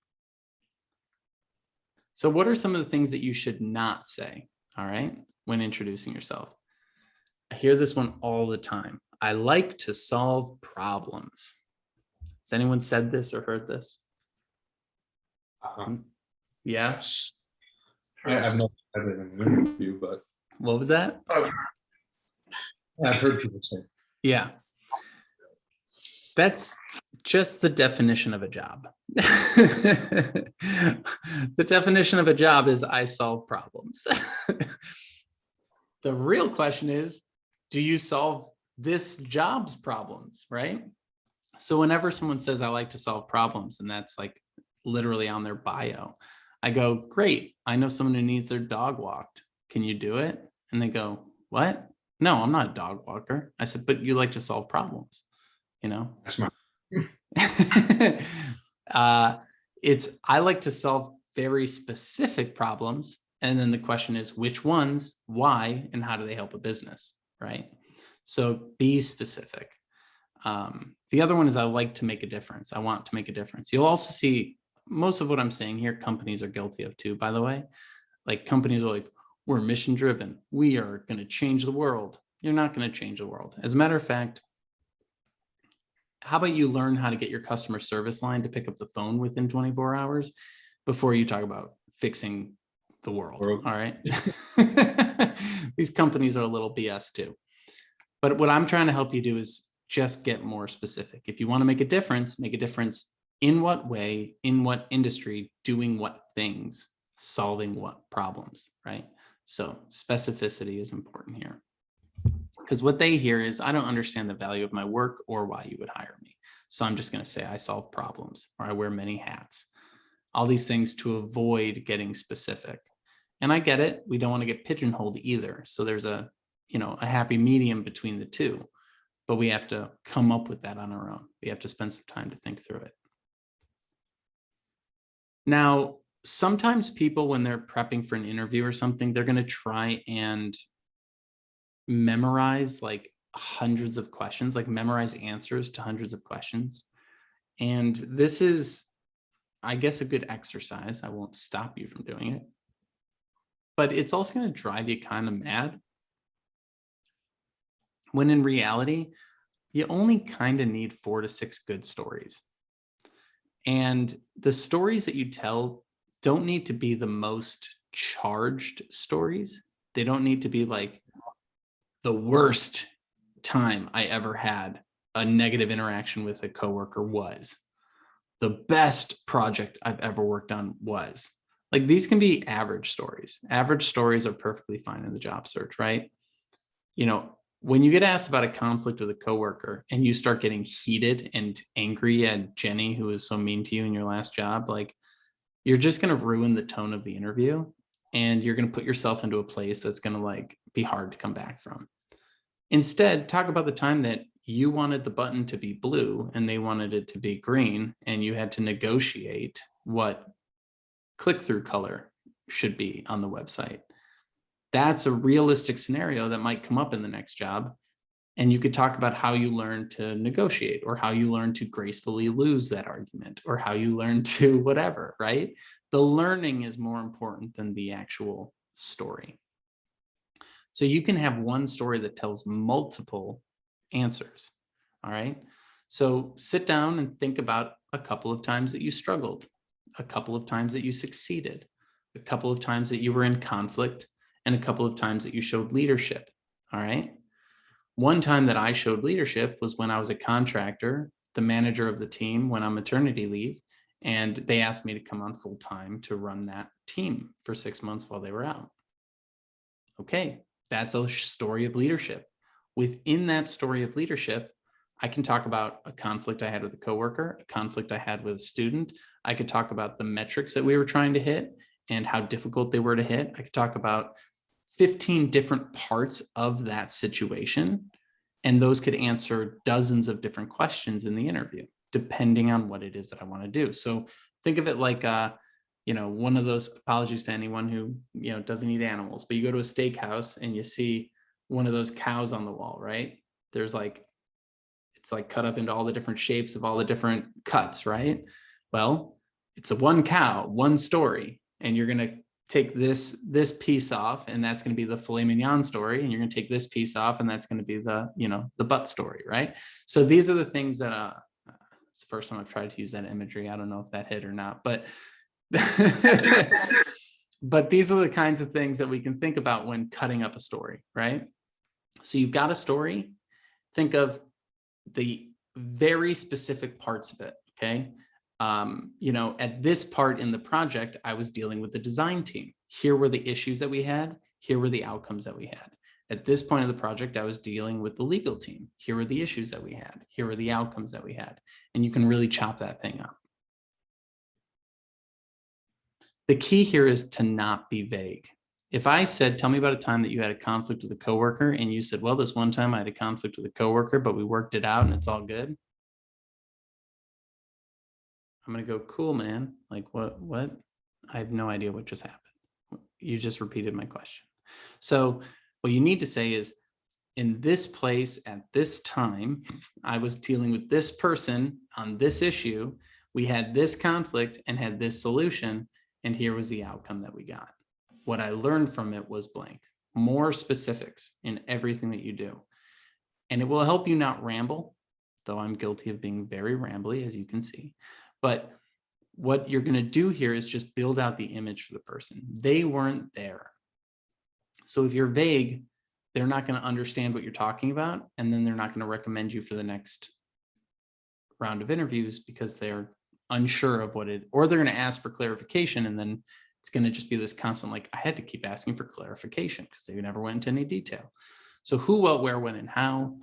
So what are some of the things that you should not say, all right, when introducing yourself? I hear this one all the time. I like to solve problems. Has anyone said this or heard this? Yeah. I've never had it in an interview, but What was that? I've heard people say. Yeah. That's just the definition of a job. The definition of a job is I solve problems. The real question is, do you solve this job's problems, right? So whenever someone says I like to solve problems, and that's like literally on their bio, I go, great. I know someone who needs their dog walked. Can you do it? And they go, what? No, I'm not a dog walker. I said, but you like to solve problems, you know? That's my I like to solve very specific problems. And then the question is which ones, why, and how do they help a business, right? So be specific. The other one is I like to make a difference. I want to make a difference. You'll also see most of what I'm saying here, companies are guilty of too, by the way. Like companies are like, we're mission driven. We are going to change the world. You're not going to change the world. As a matter of fact, how about you learn how to get your customer service line to pick up the phone within 24 hours before you talk about fixing the world? All right. These companies are a little BS too. But what I'm trying to help you do is just get more specific. If you want to make a difference in what way, in what industry, doing what things, solving what problems, right? So specificity is important here. Because what they hear is, I don't understand the value of my work or why you would hire me. So I'm just going to say I solve problems or I wear many hats. All these things to avoid getting specific. And I get it. We don't want to get pigeonholed either. So there's a happy medium between the two. But we have to come up with that on our own. We have to spend some time to think through it. Now, sometimes people, when they're prepping for an interview or something, they're going to try and memorize like hundreds of questions, like memorize answers to hundreds of questions. And this is, I guess, a good exercise. I won't stop you from doing it. But it's also going to drive you kind of mad. When in reality, you only kind of need 4 to 6 good stories. And the stories that you tell don't need to be the most charged stories. They don't need to be like the worst time I ever had a negative interaction with a coworker was. The best project I've ever worked on was. Like, these can be average stories. Average stories are perfectly fine in the job search, right? When you get asked about a conflict with a coworker and you start getting heated and angry at Jenny, who was so mean to you in your last job, like, you're just going to ruin the tone of the interview and you're going to put yourself into a place that's going to like be hard to come back from. Instead, talk about the time that you wanted the button to be blue and they wanted it to be green, and you had to negotiate what click-through color should be on the website. That's a realistic scenario that might come up in the next job. And you could talk about how you learn to negotiate, or how you learn to gracefully lose that argument, or how you learn to whatever, right? The learning is more important than the actual story. So you can have one story that tells multiple answers. All right. So sit down and think about a couple of times that you struggled, a couple of times that you succeeded, a couple of times that you were in conflict, and a couple of times that you showed leadership. All right. One time that I showed leadership was when I was a contractor. The manager of the team went on maternity leave, and they asked me to come on full time to run that team for 6 months while they were out. Okay, that's a story of leadership. Within that story of leadership, I can talk about a conflict I had with a coworker, a conflict I had with a student. I could talk about the metrics that we were trying to hit and how difficult they were to hit. I could talk about 15 different parts of that situation, and those could answer dozens of different questions in the interview, depending on what it is that I want to do. So think of it like, one of those, apologies to anyone who, doesn't eat animals, but you go to a steakhouse and you see one of those cows on the wall, right? There's it's like cut up into all the different shapes of all the different cuts, right? Well, it's a one cow, one story, and you're going to take this piece off, and that's going to be the filet mignon story, and you're going to take this piece off, and that's going to be the butt story, right? So these are the things that it's the first time I've tried to use that imagery. I don't know if that hit or not, but but these are the kinds of things that we can think about when cutting up a story, right? So you've got a story. Think of the very specific parts of it, okay? At this part in the project, I was dealing with the design team. Here were the issues that we had. Here were the outcomes that we had. At this point of the project, I was dealing with the legal team. Here were the issues that we had. Here were the outcomes that we had. And you can really chop that thing up. The key here is to not be vague. If I said, tell me about a time that you had a conflict with a coworker, and you said, well, this one time I had a conflict with a coworker, but we worked it out and it's all good. I'm going to go, cool, man. Like what? I have no idea what just happened. You just repeated my question. So what you need to say is, in this place at this time, I was dealing with this person on this issue. We had this conflict and had this solution, and here was the outcome that we got. What I learned from it was blank. More specifics in everything that you do. And it will help you not ramble, though I'm guilty of being very rambly, as you can see. But what you're going to do here is just build out the image for the person. They weren't there. So if you're vague, they're not going to understand what you're talking about, and then they're not going to recommend you for the next round of interviews because they're unsure of what it, or they're going to ask for clarification, and then it's going to just be this constant, like, I had to keep asking for clarification because they never went into any detail. So who, what, where, when, and how,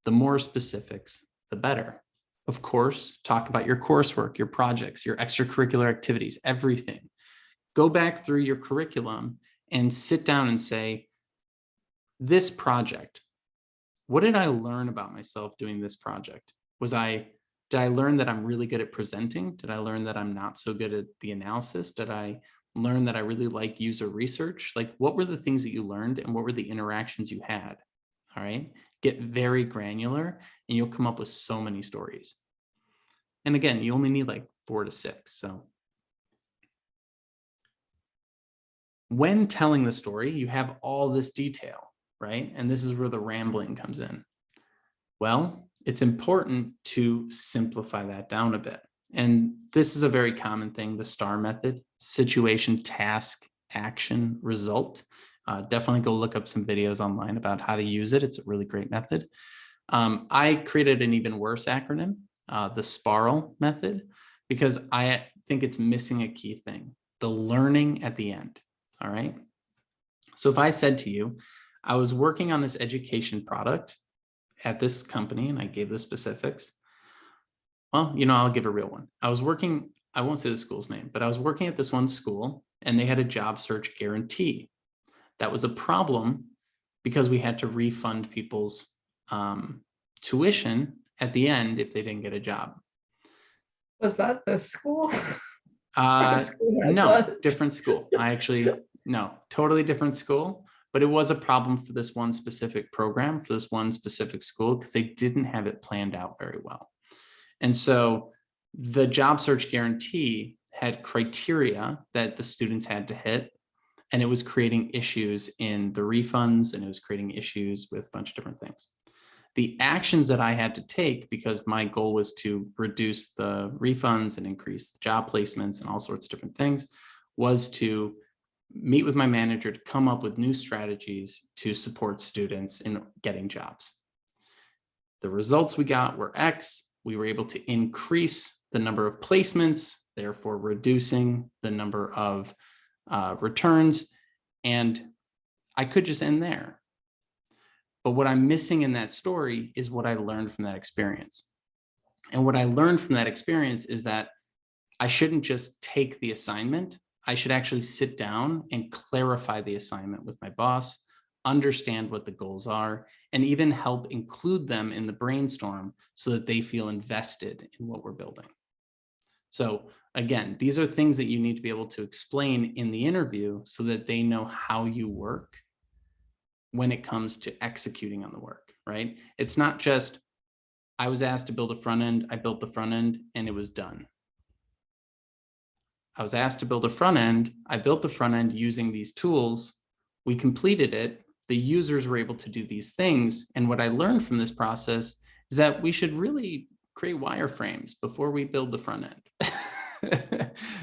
the more specifics, the better. Of course, talk about your coursework, your projects, your extracurricular activities, everything. Go back through your curriculum and sit down and say, this project, what did I learn about myself doing this project? Did I learn that I'm really good at presenting? Did I learn that I'm not so good at the analysis? Did I learn that I really like user research? Like, what were the things that you learned and what were the interactions you had? All right, get very granular and you'll come up with so many stories. And again, you only need like 4 to 6. So when telling the story, you have all this detail, right? And this is where the rambling comes in. Well, it's important to simplify that down a bit. And this is a very common thing, the STAR method: situation, task, action, result. Definitely go look up some videos online about how to use it. It's a really great method. I created an even worse acronym, the Sparrow Method, because I think it's missing a key thing: the learning at the end. All right. So if I said to you, I was working on this education product at this company, and I gave the specifics. Well, I'll give a real one. I won't say the school's name, but I was working at this one school and they had a job search guarantee. That was a problem because we had to refund people's tuition at the end if they didn't get a job. Was that the school? No, different school. No, totally different school. But it was a problem for this one specific program, for this one specific school, because they didn't have it planned out very well. And so the job search guarantee had criteria that the students had to hit, and it was creating issues in the refunds, and it was creating issues with a bunch of different things. The actions that I had to take, because my goal was to reduce the refunds and increase the job placements and all sorts of different things, was to meet with my manager to come up with new strategies to support students in getting jobs. The results we got were X. We were able to increase the number of placements, therefore reducing the number of returns. And I could just end there. But what I'm missing in that story is what I learned from that experience. And what I learned from that experience is that I shouldn't just take the assignment. I should actually sit down and clarify the assignment with my boss, understand what the goals are, and even help include them in the brainstorm so that they feel invested in what we're building. So again, these are things that you need to be able to explain in the interview so that they know how you work when it comes to executing on the work, right? It's not just, I was asked to build a front end, I built the front end, and it was done. I was asked to build a front end, I built the front end using these tools, we completed it, the users were able to do these things, and what I learned from this process is that we should really create wireframes before we build the front end.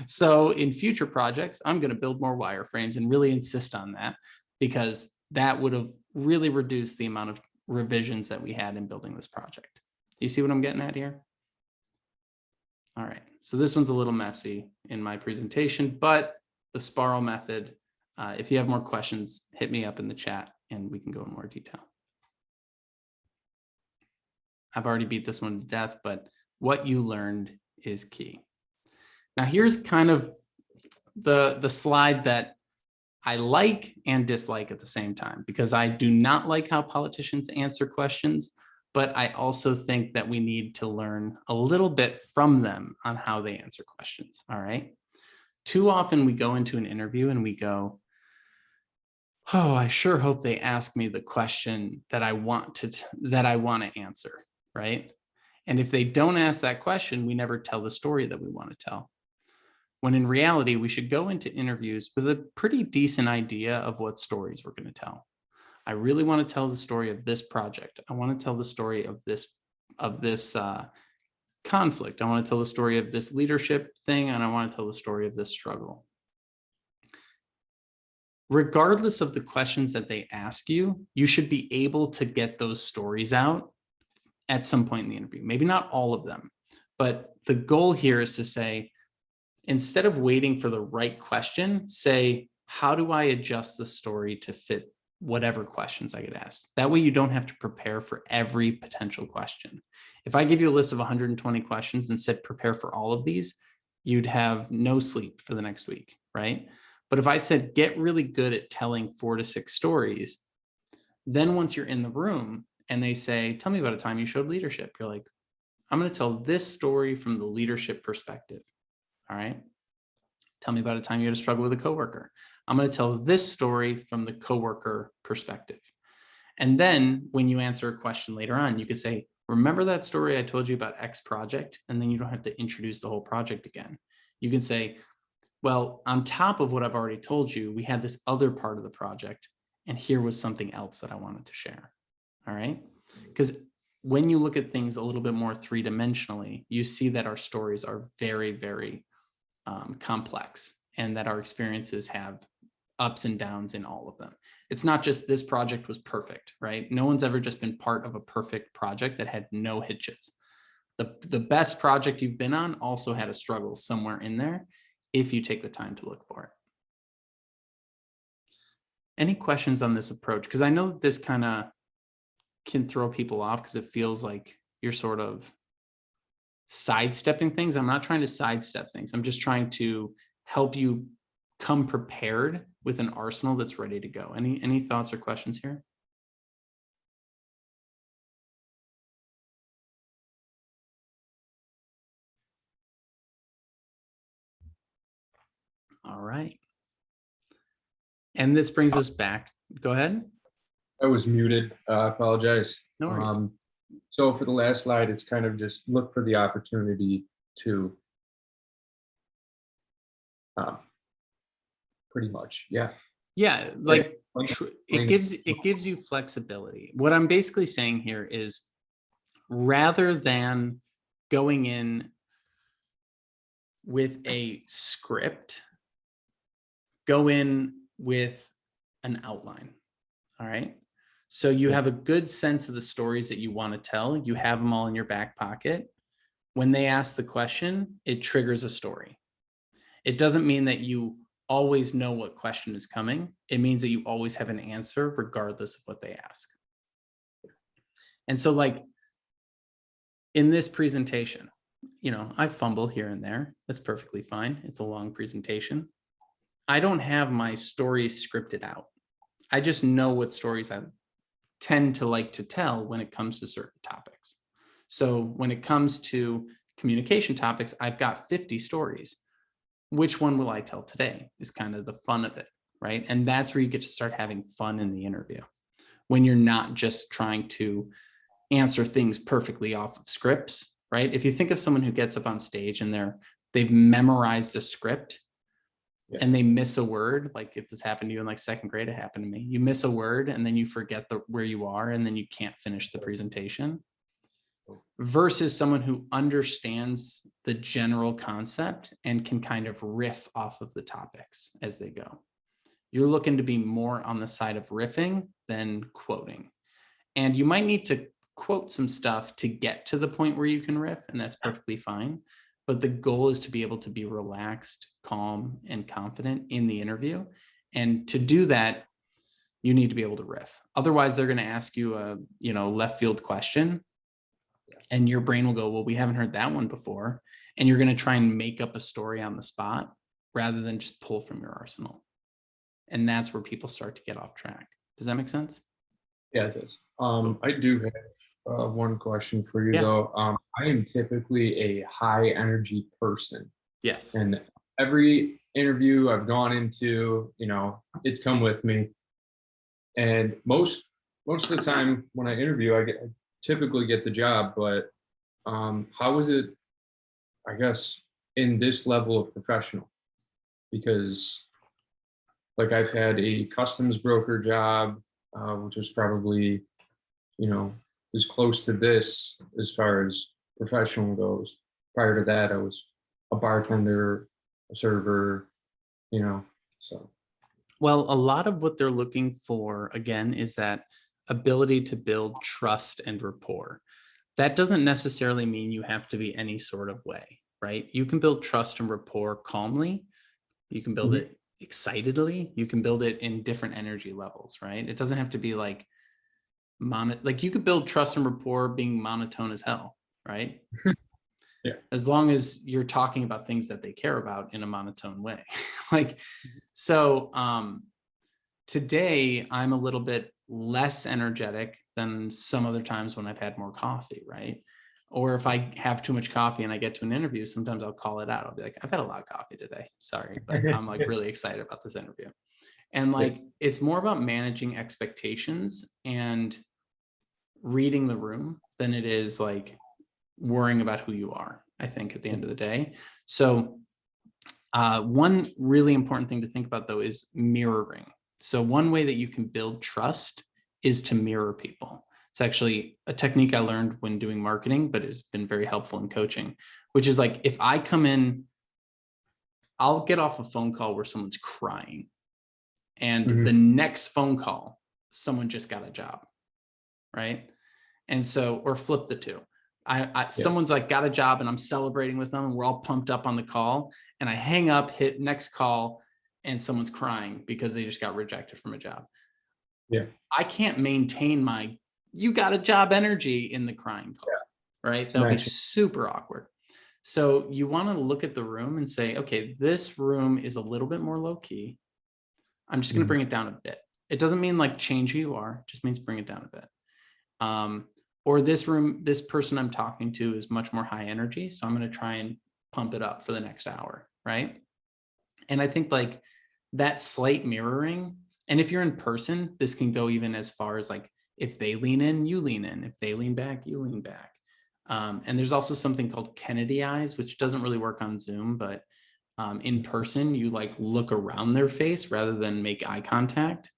So in future projects, I'm going to build more wireframes and really insist on that, because that would have really reduced the amount of revisions that we had in building this project. Do you see what I'm getting at here? All right, so this one's a little messy in my presentation, but the Sparrow method, if you have more questions, hit me up in the chat and we can go in more detail. I've already beat this one to death, but what you learned is key. Now here's kind of the slide that I like and dislike at the same time, because I do not like how politicians answer questions. but I also think that we need to learn a little bit from them on how they answer questions. All right. Too often we go into an interview and we go, oh, I sure hope they ask me the question that I want to answer, right? And if they don't ask that question, we never tell the story that we want to tell. When in reality, we should go into interviews with a pretty decent idea of what stories we're going to tell. I really want to tell the story of this project. I want to tell the story of this conflict. I want to tell the story of this leadership thing, and I want to tell the story of this struggle. Regardless of the questions that they ask you, you should be able to get those stories out at some point in the interview. Maybe not all of them, but the goal here is to say, instead of waiting for the right question, say, how do I adjust the story to fit whatever questions I get asked? That way you don't have to prepare for every potential question. If I give you a list of 120 questions and said, prepare for all of these, you'd have no sleep for the next week, right? But if I said, get really good at telling 4 to 6 stories, then once you're in the room and they say, tell me about a time you showed leadership, you're like, I'm going to tell this story from the leadership perspective. All right. Tell me about a time you had a struggle with a coworker. I'm going to tell this story from the coworker perspective. And then when you answer a question later on, you could say, remember that story I told you about X project? And then you don't have to introduce the whole project again. You can say, well, on top of what I've already told you, we had this other part of the project, and here was something else that I wanted to share. All right. Because when you look at things a little bit more three-dimensionally, you see that our stories are very, very complex, and that our experiences have ups and downs in all of them. It's not just this project was perfect, right? No one's ever just been part of a perfect project that had no hitches. The best project you've been on also had a struggle somewhere in there, if you take the time to look for it. Any questions on this approach? Because I know this kind of can throw people off because it feels like you're sort of sidestepping things. I'm not trying to sidestep things. I'm just trying to help you come prepared with an arsenal that's ready to go. Any thoughts or questions here? All right. And this brings us back. Go ahead. I was muted. I apologize. No worries. So for the last slide, it's kind of just look for the opportunity to pretty much, yeah. Yeah, like it gives you flexibility. What I'm basically saying here is, rather than going in with a script, go in with an outline. All right. So you have a good sense of the stories that you want to tell. You have them all in your back pocket. When they ask the question, it triggers a story. It doesn't mean that you always know what question is coming. It means that you always have an answer regardless of what they ask. And so, like in this presentation, I fumble here and there. That's perfectly fine. It's a long presentation. I don't have my stories scripted out. I just know what stories I tend to like to tell when it comes to certain topics. So when it comes to communication topics, I've got 50 stories. Which one will I tell today is kind of the fun of it, right? And that's where you get to start having fun in the interview, when you're not just trying to answer things perfectly off of scripts, right? If you think of someone who gets up on stage and they've memorized a script, and they miss a word, like if this happened to you in like second grade, it happened to me. You miss a word and then you forget where you are, and then you can't finish the presentation. Versus someone who understands the general concept and can kind of riff off of the topics as they go. You're looking to be more on the side of riffing than quoting. And you might need to quote some stuff to get to the point where you can riff, and that's perfectly fine. But the goal is to be able to be relaxed, calm, and confident in the interview. And to do that, you need to be able to riff. Otherwise, they're going to ask you a left field question, and your brain will go, well, we haven't heard that one before. And you're going to try and make up a story on the spot rather than just pull from your arsenal. And that's where people start to get off track. Does that make sense? Yeah, it does. I do have one question for you Yeah. though. I am typically a high energy person, Yes. and every interview I've gone into, it's come with me. And most of the time when I interview, I typically get the job. But how is it, I guess, in this level of professional? Because like I've had a customs broker job, which was probably, as close to this as far as professional goes. Prior to that, I was a bartender, a server, so. Well, a lot of what they're looking for, again, is that ability to build trust and rapport. That doesn't necessarily mean you have to be any sort of way, right? You can build trust and rapport calmly. You can build it excitedly. You can build it in different energy levels, right? It doesn't have to be like you could build trust and rapport being monotone as hell, right? Yeah. As long as you're talking about things that they care about in a monotone way. So today I'm a little bit less energetic than some other times when I've had more coffee, right? Or if I have too much coffee and I get to an interview, sometimes I'll call it out. I'll be like, I've had a lot of coffee today. Sorry, but I'm like really excited about this interview. And it's more about managing expectations and reading the room than it is like worrying about who you are, I think, at the end of the day. So one really important thing to think about, though, is mirroring. So one way that you can build trust is to mirror people. It's actually a technique I learned when doing marketing, but it's been very helpful in coaching, which is like, if I come in, I'll get off a phone call where someone's crying, and the next phone call, someone just got a job, right? And so, or flip the two. Someone's like got a job and I'm celebrating with them and we're all pumped up on the call, and I hang up, hit next call, and someone's crying because they just got rejected from a job. Yeah. I can't maintain my "you got a job" energy in the crying call, right? That would be super awkward. So you want to look at the room and say, okay, this room is a little bit more low key. I'm just going to bring it down a bit. It doesn't mean like change who you are, it just means bring it down a bit. Or this room, this person I'm talking to is much more high energy, so I'm going to try and pump it up for the next hour, right? And I think like that slight mirroring, and if you're in person, this can go even as far as like, if they lean in, you lean in. If they lean back, you lean back. And there's also something called Kennedy eyes, which doesn't really work on Zoom, but in person, you like look around their face rather than make eye contact.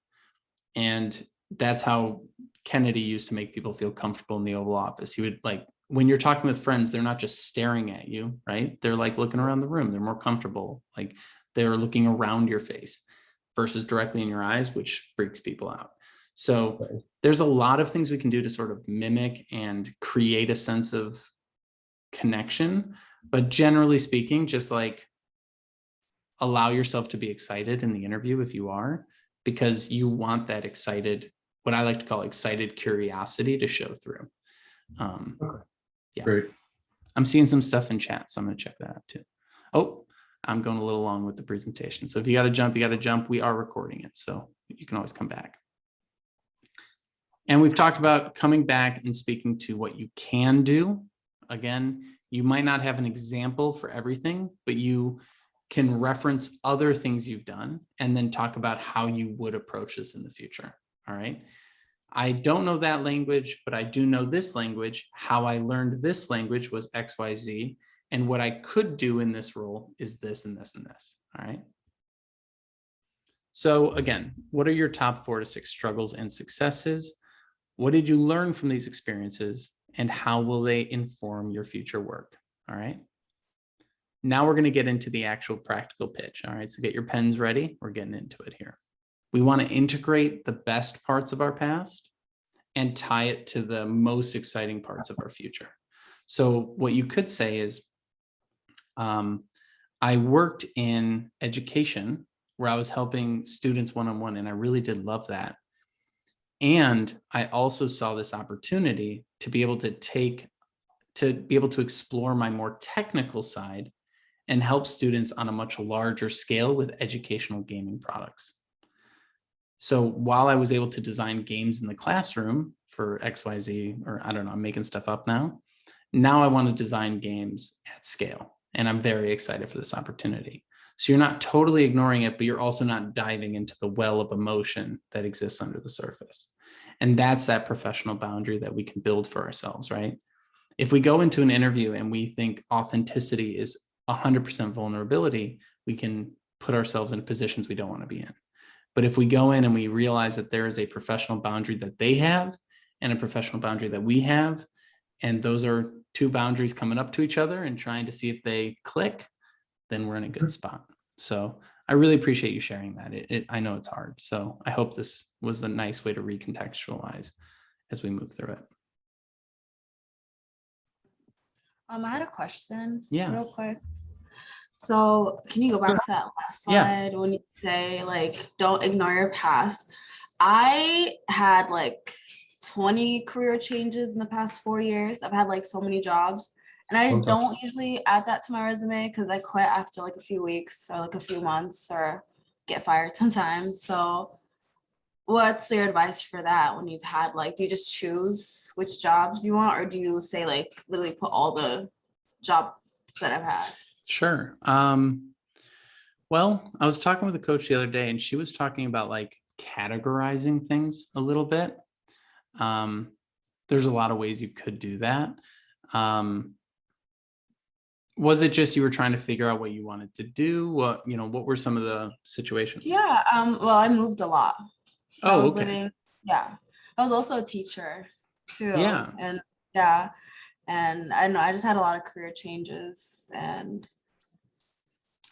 And that's how Kennedy used to make people feel comfortable in the Oval Office. He would like, when you're talking with friends, they're not just staring at you, right? They're like looking around the room. They're more comfortable. Like they're looking around your face versus directly in your eyes, which freaks people out. So there's a lot of things we can do to sort of mimic and create a sense of connection. But generally speaking, just like allow yourself to be excited in the interview if you are, because you want that excited, what I like to call excited curiosity, to show through. Yeah. Great. I'm seeing some stuff in chat, so I'm going to check that out too. Oh, I'm going a little long with the presentation. So if you got to jump, you got to jump. We are recording it, so you can always come back. And we've talked about coming back and speaking to what you can do. Again, you might not have an example for everything, but you can reference other things you've done and then talk about how you would approach this in the future. All right. I don't know that language, but I do know this language. How I learned this language was XYZ. And what I could do in this role is this and this and this. All right. So again, what are your top 4 to 6 struggles and successes? What did you learn from these experiences, and how will they inform your future work? All right. Now we're going to get into the actual practical pitch. All right. So get your pens ready. We're getting into it here. We want to integrate the best parts of our past and tie it to the most exciting parts of our future. So what you could say is, I worked in education where I was helping students one-on-one, and I really did love that. And I also saw this opportunity to be able to explore my more technical side and help students on a much larger scale with educational gaming products. So while I was able to design games in the classroom for XYZ, or I don't know, I'm making stuff up now. Now I want to design games at scale. And I'm very excited for this opportunity. So you're not totally ignoring it, but you're also not diving into the well of emotion that exists under the surface. And that's that professional boundary that we can build for ourselves, right? If we go into an interview and we think authenticity is 100% vulnerability, we can put ourselves in positions we don't want to be in. But if we go in and we realize that there is a professional boundary that they have and a professional boundary that we have, and those are two boundaries coming up to each other and trying to see if they click, then we're in a good spot. So I really appreciate you sharing that. I know it's hard. So I hope this was a nice way to recontextualize as we move through it. I had a question Yeah. real quick. So can you go back to that last slide when you say like don't ignore your past? I had like 20 career changes in the past 4 years. I've had like so many jobs, and I Okay. don't usually add that to my resume because I quit after like a few weeks or like a few months or get fired sometimes. So what's your advice for that when you've had like, do you just choose which jobs you want, or do you say like literally put all the jobs that I've had? Sure. Well, I was talking with a coach the other day, and she was talking about like categorizing things a little bit. There's a lot of ways you could do that. Was it just you were trying to figure out what you wanted to do? What were some of the situations? Yeah. Well, I moved a lot. So Oh, I was okay. living, yeah. I was also a teacher too. Yeah. And yeah. And I don't know, I just had a lot of career changes, and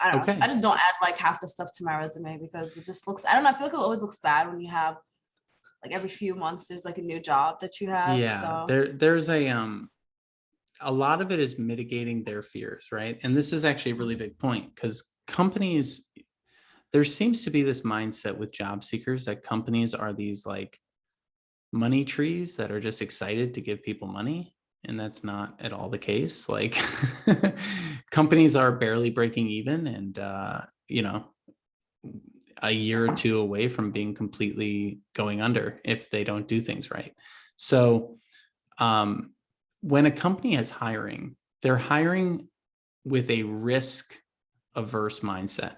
I don't know. Okay. I just don't add like half the stuff to my resume because it just looks, I don't know, I feel like it always looks bad when you have like every few months there's like a new job that you have. Yeah, So there's a lot of it is mitigating their fears, right? And this is actually a really big point because companies, there seems to be this mindset with job seekers that companies are these like money trees that are just excited to give people money. And that's not at all the case. Like companies are barely breaking even and, a year or two away from being completely going under if they don't do things right. So when a company is hiring, they're hiring with a risk averse mindset.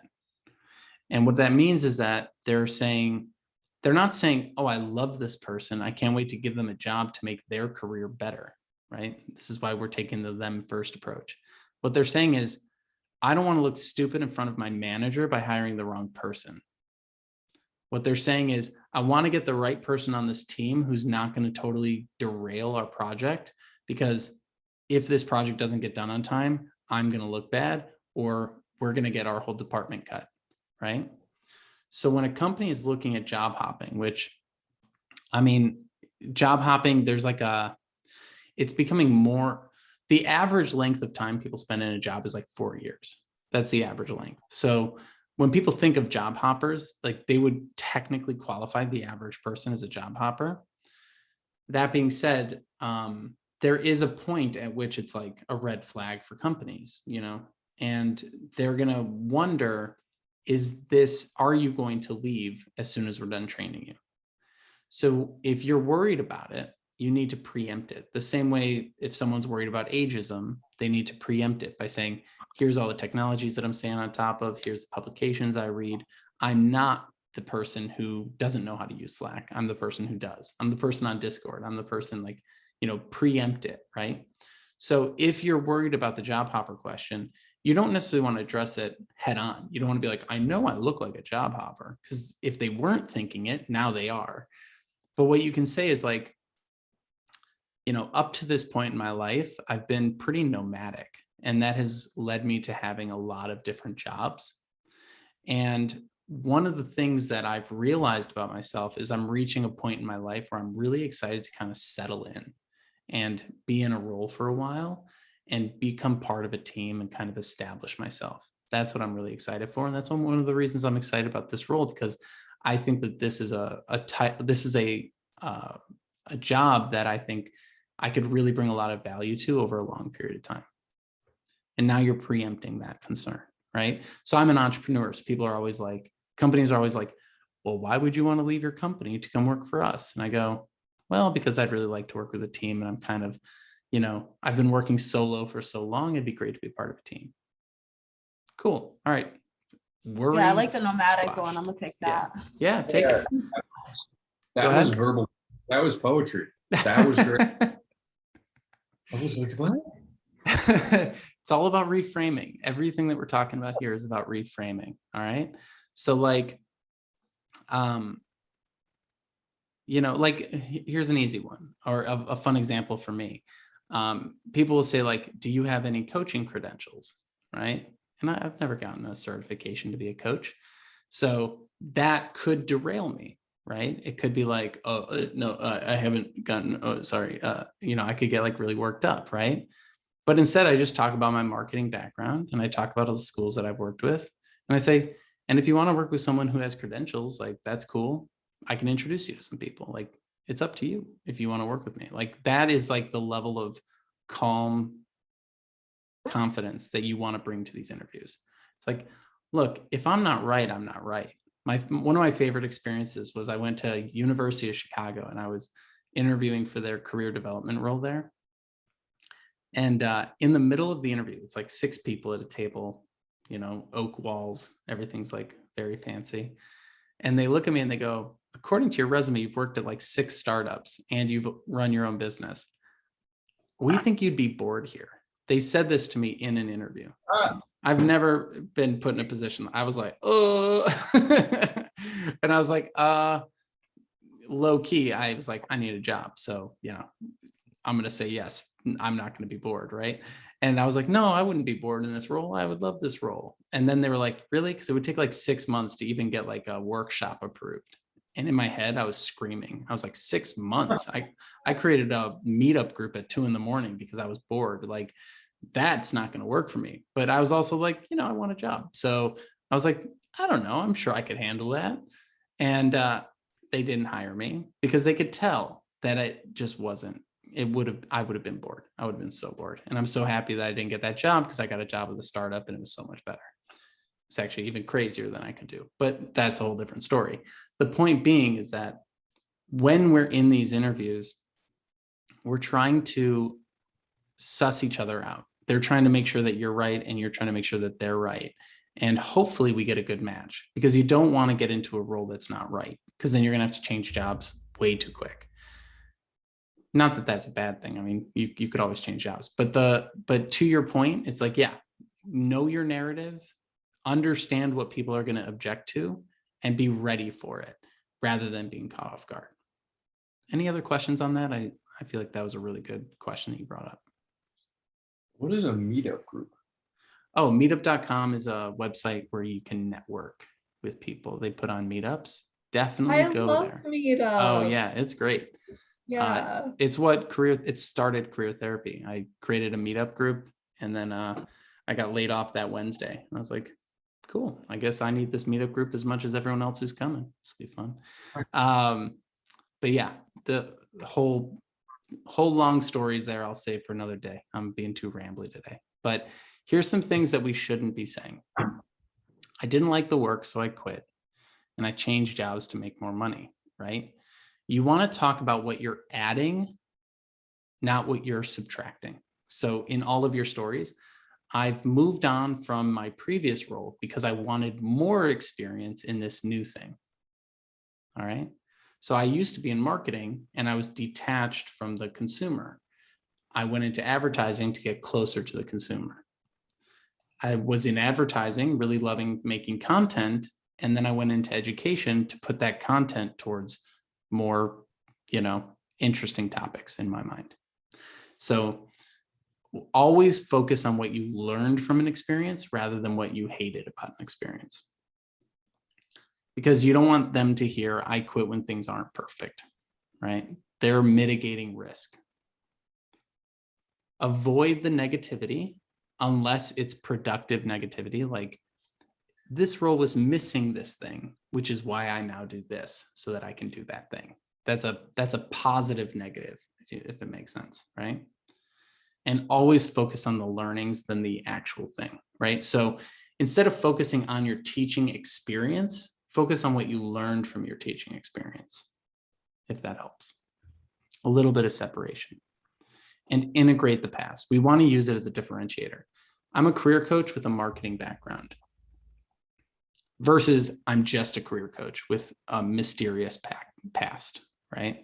And what that means is that they're not saying, oh, I love this person, I can't wait to give them a job to make their career better, right? This is why we're taking the them first approach. What they're saying is, I don't want to look stupid in front of my manager by hiring the wrong person. What they're saying is, I want to get the right person on this team who's not going to totally derail our project, because if this project doesn't get done on time, I'm going to look bad, or we're going to get our whole department cut, right? So when a company is looking at job hopping, which, I mean, job hopping, it's becoming more, the average length of time people spend in a job is like 4 years. That's the average length. So when people think of job hoppers, like they would technically qualify the average person as a job hopper. That being said, there is a point at which it's like a red flag for companies, and they're going to wonder, are you going to leave as soon as we're done training you? So if you're worried about it, you need to preempt it. The same way if someone's worried about ageism, they need to preempt it by saying, here's all the technologies that I'm staying on top of. Here's the publications I read. I'm not the person who doesn't know how to use Slack. I'm the person who does. I'm the person on Discord. I'm the person preempt it, right? So if you're worried about the job hopper question, you don't necessarily want to address it head on. You don't want to be like, I know I look like a job hopper, because if they weren't thinking it, now they are. But what you can say is like, up to this point in my life, I've been pretty nomadic, and that has led me to having a lot of different jobs. And one of the things that I've realized about myself is I'm reaching a point in my life where I'm really excited to kind of settle in and be in a role for a while and become part of a team and kind of establish myself. That's what I'm really excited for. And that's one of the reasons I'm excited about this role, because I think that this is a job that I think I could really bring a lot of value to over a long period of time. And now you're preempting that concern, right? So I'm an entrepreneur. So companies are always like, well, why would you want to leave your company to come work for us? And I go, well, because I'd really like to work with a team. And I'm kind of, I've been working solo for so long. It'd be great to be part of a team. Cool. All right. Worry Yeah, I like the nomadic squashed. one. I'm gonna take Yeah. that. Yeah. Take it. That Go was ahead. verbal. That was poetry. That was great. I was like, what? It's all about reframing. Everything that we're talking about here is about reframing. All right. So like, here's an easy one, or a fun example for me. People will say like, do you have any coaching credentials? Right. And I've never gotten a certification to be a coach. So that could derail me. Right. It could be like, oh, no, I haven't gotten, oh, sorry. I could get like really worked up. Right. But instead, I just talk about my marketing background and I talk about all the schools that I've worked with. And I say, and if you want to work with someone who has credentials, like that's cool. I can introduce you to some people. Like it's up to you if you want to work with me. Like that is like the level of calm confidence that you want to bring to these interviews. It's like, look, if I'm not right, I'm not right. One of my favorite experiences was I went to University of Chicago and I was interviewing for their career development role there. And in the middle of the interview, it's like 6 people at a table, oak walls, everything's like very fancy. And they look at me and they go, according to your resume, you've worked at like 6 startups and you've run your own business. We think you'd be bored here. They said this to me in an interview. I've never been put in a position. I was like, oh, and I was like, low key. I was like, I need a job. So, I'm going to say yes. I'm not going to be bored. Right. And I was like, no, I wouldn't be bored in this role. I would love this role. And then they were like, really? Because it would take like 6 months to even get like a workshop approved. And in my head, I was screaming. I was like, 6 months. I created a meetup group at 2 a.m. because I was bored. Like, that's not going to work for me. But I was also like, I want a job. So I was like, I don't know. I'm sure I could handle that. And they didn't hire me because they could tell that it just wasn't. I would have been bored. I would have been so bored. And I'm so happy that I didn't get that job because I got a job with a startup and it was so much better. It's actually even crazier than I could do, but that's a whole different story. The point being is that when we're in these interviews, we're trying to suss each other out. They're trying to make sure that you're right and you're trying to make sure that they're right. And hopefully we get a good match because you don't want to get into a role that's not right because then you're going to have to change jobs way too quick. Not that that's a bad thing. I mean, you could always change jobs, but to your point, it's like, know your narrative, understand what people are going to object to and be ready for it rather than being caught off guard. Any other questions on that? I feel like that was a really good question that you brought up. What is a meetup group? Oh, meetup.com is a website where you can network with people. They put on meetups. Definitely I go love there. Meetup. Oh yeah, it's great. Yeah. It started career therapy. I created a meetup group and then I got laid off that Wednesday. And I was like, cool. I guess I need this meetup group as much as everyone else who's coming. This will be fun. But yeah, the whole long stories there I'll save for another day. I'm being too rambly today. But here's some things that we shouldn't be saying. I didn't like the work, so I quit. And I changed jobs to make more money, right? You want to talk about what you're adding, not what you're subtracting. So in all of your stories, I've moved on from my previous role because I wanted more experience in this new thing. All right. So I used to be in marketing and I was detached from the consumer. I went into advertising to get closer to the consumer. I was in advertising, really loving making content. And then I went into education to put that content towards more, interesting topics in my mind. So always focus on what you learned from an experience rather than what you hated about an experience. Because you don't want them to hear, I quit when things aren't perfect, right? They're mitigating risk. Avoid the negativity unless it's productive negativity. Like, this role was missing this thing, which is why I now do this so that I can do that thing. That's a positive negative, if it makes sense, right? And always focus on the learnings than the actual thing, right? So instead of focusing on your teaching experience, Focus on what you learned from your teaching experience, if that helps. A little bit of separation. And integrate the past. We want to use it as a differentiator. I'm a career coach with a marketing background versus I'm just a career coach with a mysterious past, right?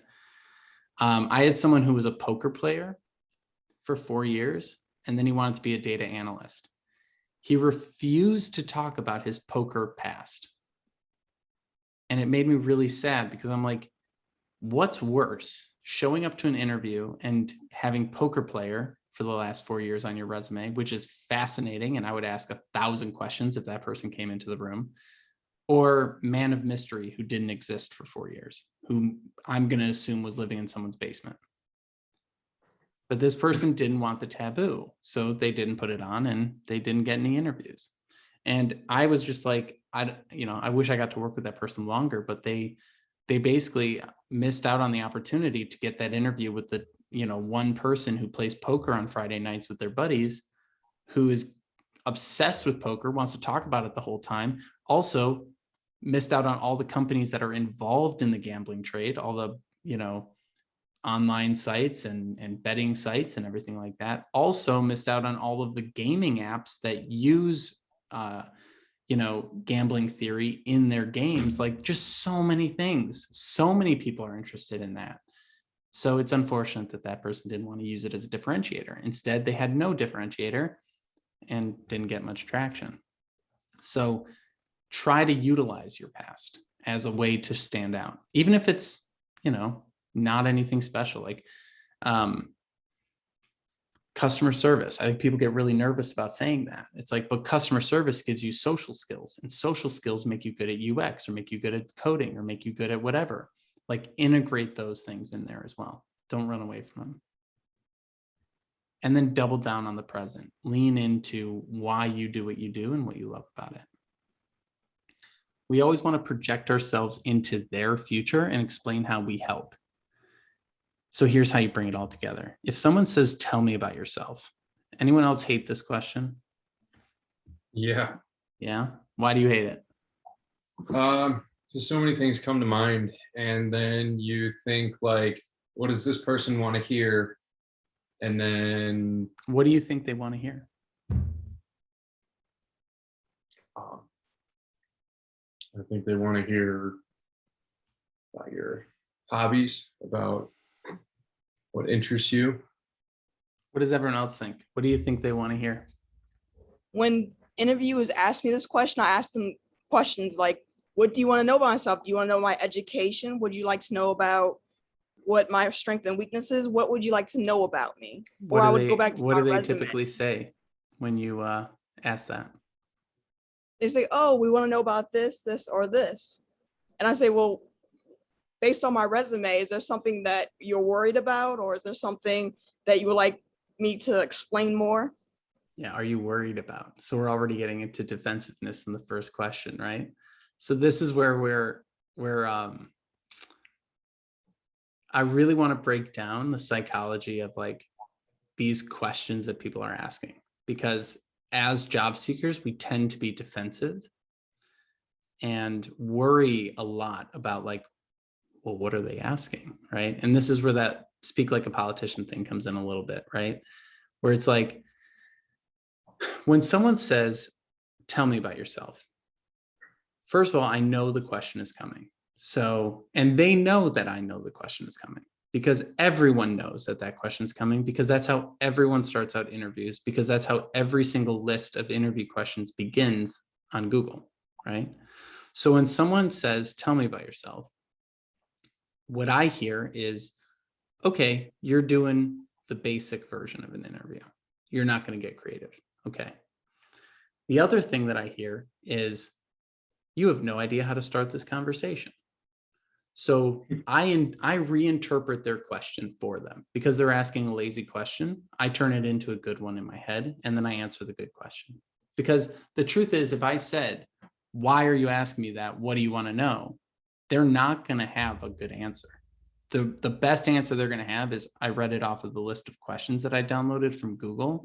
I had someone who was a poker player for 4 years, and then he wanted to be a data analyst. He refused to talk about his poker past. And it made me really sad because I'm like, what's worse? Showing up to an interview and having poker player for the last 4 years on your resume, which is fascinating. And I would ask 1,000 questions if that person came into the room, or man of mystery who didn't exist for 4 years, who I'm going to assume was living in someone's basement. But this person didn't want the taboo, so they didn't put it on and they didn't get any interviews. And I was just like, I wish I got to work with that person longer, but they basically missed out on the opportunity to get that interview with the, one person who plays poker on Friday nights with their buddies, who is obsessed with poker, wants to talk about it the whole time. Also missed out on all the companies that are involved in the gambling trade, all the, online sites and betting sites and everything like that. Also missed out on all of the gaming apps that use, gambling theory in their games, like just so many things. So many people are interested in that. So it's unfortunate that that person didn't want to use it as a differentiator. Instead, they had no differentiator and didn't get much traction. So try to utilize your past as a way to stand out, even if it's, not anything special, like customer service. I think people get really nervous about saying that. It's like, but customer service gives you social skills, and social skills make you good at UX or make you good at coding or make you good at whatever. Like integrate those things in there as well. Don't run away from them. And then double down on the present. Lean into why you do what you do and what you love about it. We always want to project ourselves into their future and explain how we help. So here's how you bring it all together. If someone says, tell me about yourself, anyone else hate this question? Yeah. Yeah. Why do you hate it? Just so many things come to mind, and then you think like, what does this person want to hear? And then What do you think they want to hear? I think they want to hear about your hobbies, about what interests you. What does everyone else think? What do you think they want to hear? When interviewers ask me this question, I ask them questions like, what do you want to know about myself? Do you want to know my education? Would you like to know about what my strengths and weaknesses? What would you like to know about me? Or I would go back to what my do they resume. typically say when you ask that? They say, oh, we want to know about this, this, or this. And I say, well, based on my resume, is there something that you're worried about? Or is there something that you would like me to explain more? Yeah, are you worried about? So we're already getting into defensiveness in the first question, right? So this is where I really want to break down the psychology of like these questions that people are asking, because as job seekers, we tend to be defensive and worry a lot about like, well, what are they asking, right? And this is where that speak like a politician thing comes in a little bit, right? Where it's like, when someone says, tell me about yourself, first of all, I know the question is coming. So, and they know that I know the question is coming, because everyone knows that that question is coming, because that's how everyone starts out interviews, because that's how every single list of interview questions begins on Google, right? So when someone says, tell me about yourself, what I hear is, okay, you're doing the basic version of an interview. You're not going to get creative. Okay. The other thing that I hear is, you have no idea how to start this conversation. So I reinterpret their question for them, because they're asking a lazy question. I turn it into a good one in my head, and then I answer the good question. Because the truth is, if I said, why are you asking me that? What do you want to know? They're not going to have a good answer. The best answer they're going to have is, I read it off of the list of questions that I downloaded from Google.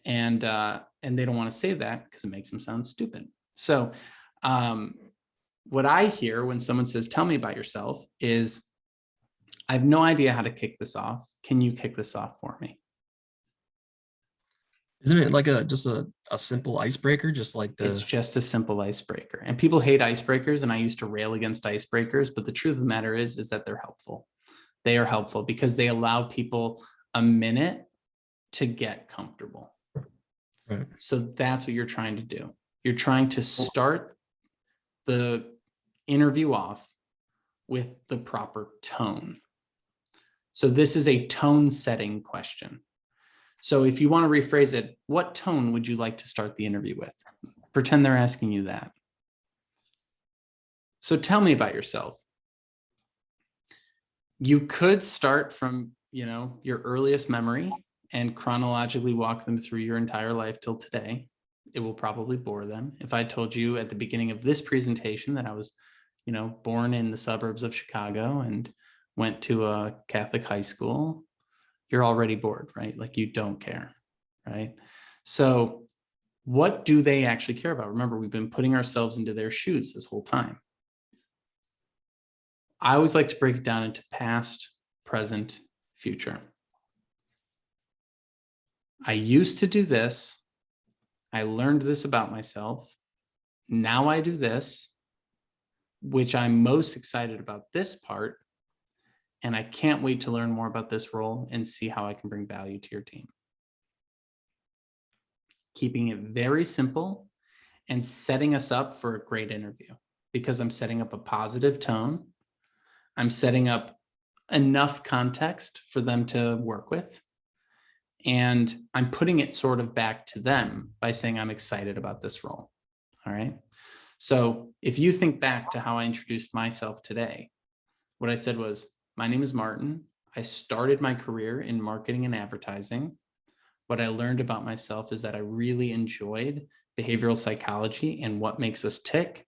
And they don't want to say that because it makes them sound stupid. So what I hear when someone says, tell me about yourself is, I have no idea how to kick this off. Can you kick this off for me? Isn't it like just a simple icebreaker, just like It's the just a simple icebreaker. And people hate icebreakers, and I used to rail against icebreakers, but the truth of the matter is that they're helpful. They are helpful because they allow people a minute to get comfortable. Right. So that's what you're trying to do. You're trying to start the interview off with the proper tone. So this is a tone setting question. So if you want to rephrase it, what tone would you like to start the interview with? Pretend they're asking you that. So tell me about yourself. You could start from, your earliest memory and chronologically walk them through your entire life till today. It will probably bore them. If I told you at the beginning of this presentation that I was, born in the suburbs of Chicago and went to a Catholic high school, you're already bored, right? Like you don't care, right? So what do they actually care about? Remember, we've been putting ourselves into their shoes this whole time. I always like to break it down into past, present, future. I used to do this. I learned this about myself. Now I do this, which I'm most excited about this part. And I can't wait to learn more about this role and see how I can bring value to your team. Keeping it very simple and setting us up for a great interview, because I'm setting up a positive tone. I'm setting up enough context for them to work with. And I'm putting it sort of back to them by saying I'm excited about this role. All right. So if you think back to how I introduced myself today, what I said was, my name is Martin. I started my career in marketing and advertising. What I learned about myself is that I really enjoyed behavioral psychology and what makes us tick.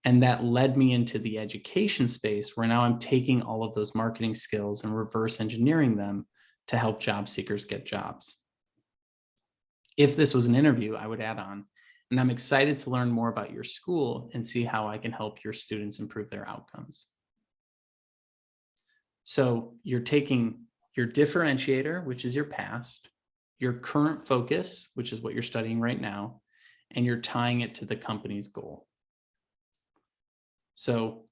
And that led me into the education space, where now I'm taking all of those marketing skills and reverse engineering them to help job seekers get jobs. If this was an interview, I would add on, and I'm excited to learn more about your school and see how I can help your students improve their outcomes. So you're taking your differentiator, which is your past, your current focus, which is what you're studying right now, and you're tying it to the company's goal. So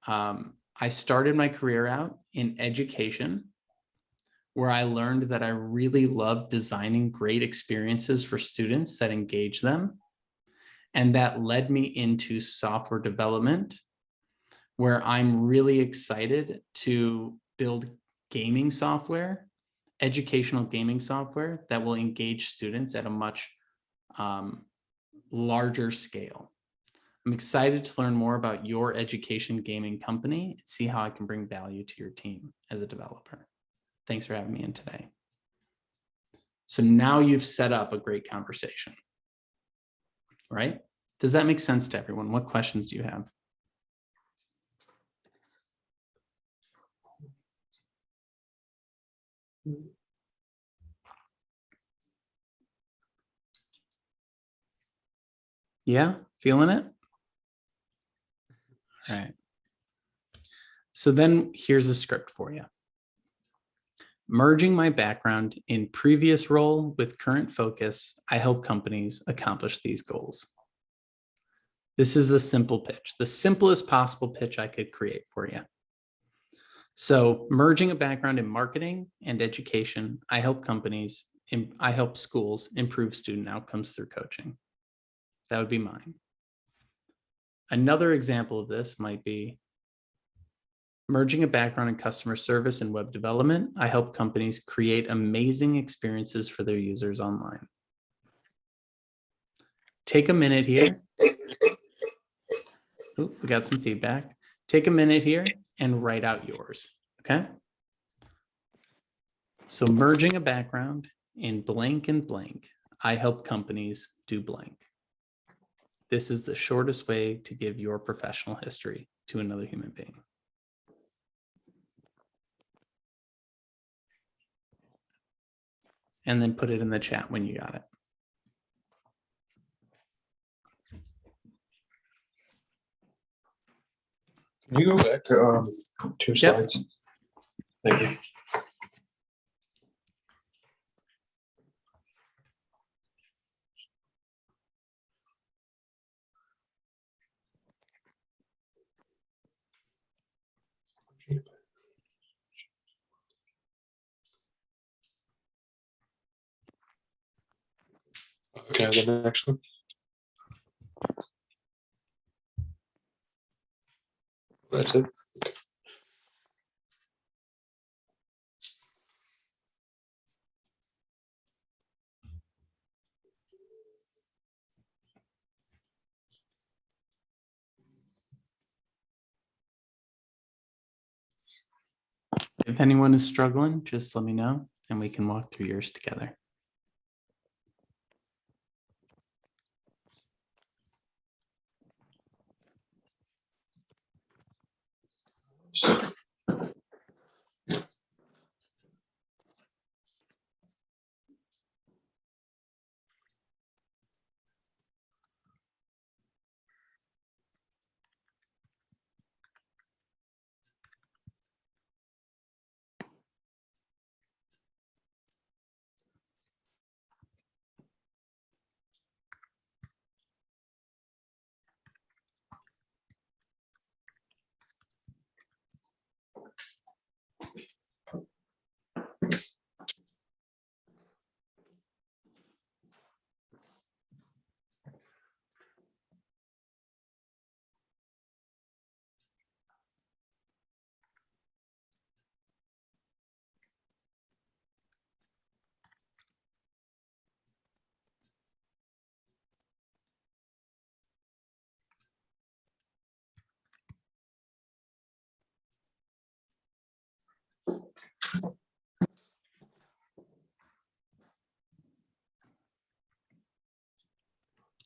I started my career out in education, where I learned that I really love designing great experiences for students that engage them. And that led me into software development, where I'm really excited to build gaming software, educational gaming software that will engage students at a much larger scale. I'm excited to learn more about your education gaming company and see how I can bring value to your team as a developer. Thanks for having me in today. So now you've set up a great conversation, right? Does that make sense to everyone? What questions do you have? Yeah, feeling it? All right. So then here's a script for you. Merging my background in previous role with current focus, I help companies accomplish these goals. This is the simple pitch, the simplest possible pitch I could create for you. So merging a background in marketing and education, I help schools improve student outcomes through coaching. That would be mine. Another example of this might be merging a background in customer service and web development. I help companies create amazing experiences for their users online. Take a minute here. Oh, we got some feedback. Take a minute here and write out yours, okay? So merging a background in blank and blank, I help companies do blank. This is the shortest way to give your professional history to another human being. And then put it in the chat when you got it. Can you go back two Yep. slides? Thank you. Okay, the next one. That's it. If anyone is struggling, just let me know and we can walk through yours together.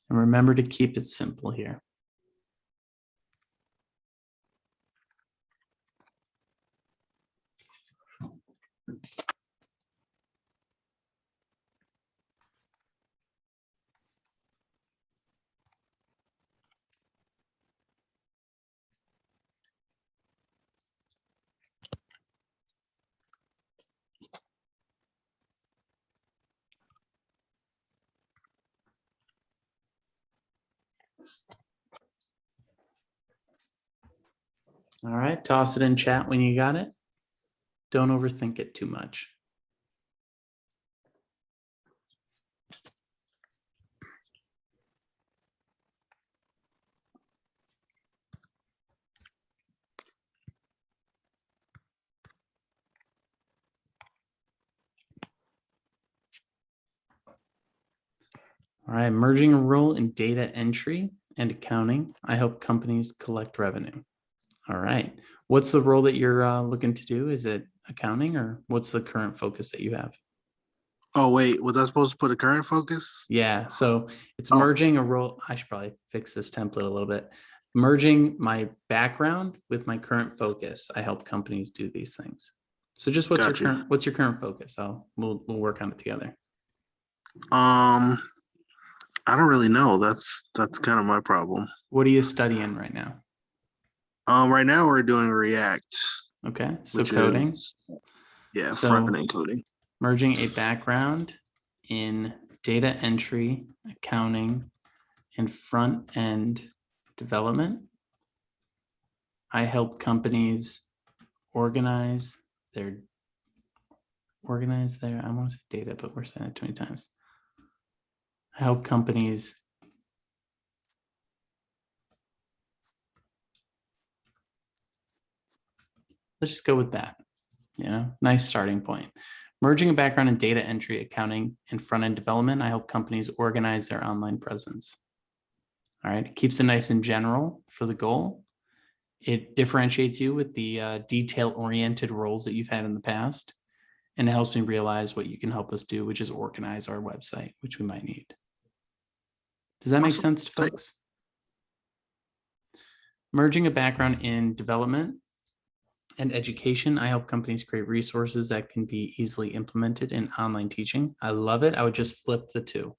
And remember to keep it simple here. All right, toss it in chat when you got it. Don't overthink it too much. All right, merging a role in data entry and accounting. I help companies collect revenue. All right, what's the role that you're looking to do? Is it accounting or what's the current focus that you have? Oh, wait, was I supposed to put a current focus? Yeah, so it's Oh. merging a role. I should probably fix this template a little bit. Merging my background with my current focus. I help companies do these things. So just Gotcha. what's your current focus? We'll work on it together. I don't really know. That's kind of my problem. What are you studying right now? Right now we're doing React, Okay, so which coding. is front So end coding. merging a background in data entry, accounting, and front end development. I help companies organize their, I want to say data, but we're saying it 20 times. I help companies let's just go with that. Nice starting point. Merging a background in data entry, accounting, and front-end development, I help companies organize their online presence. All right, it keeps it nice and general for the goal. It differentiates you with the detail-oriented roles that you've had in the past, and it helps me realize what you can help us do, which is organize our website, which we might need. Does that make Awesome. sense to folks? Merging a background in development and education, I help companies create resources that can be easily implemented in online teaching. I love it. I would just flip the two.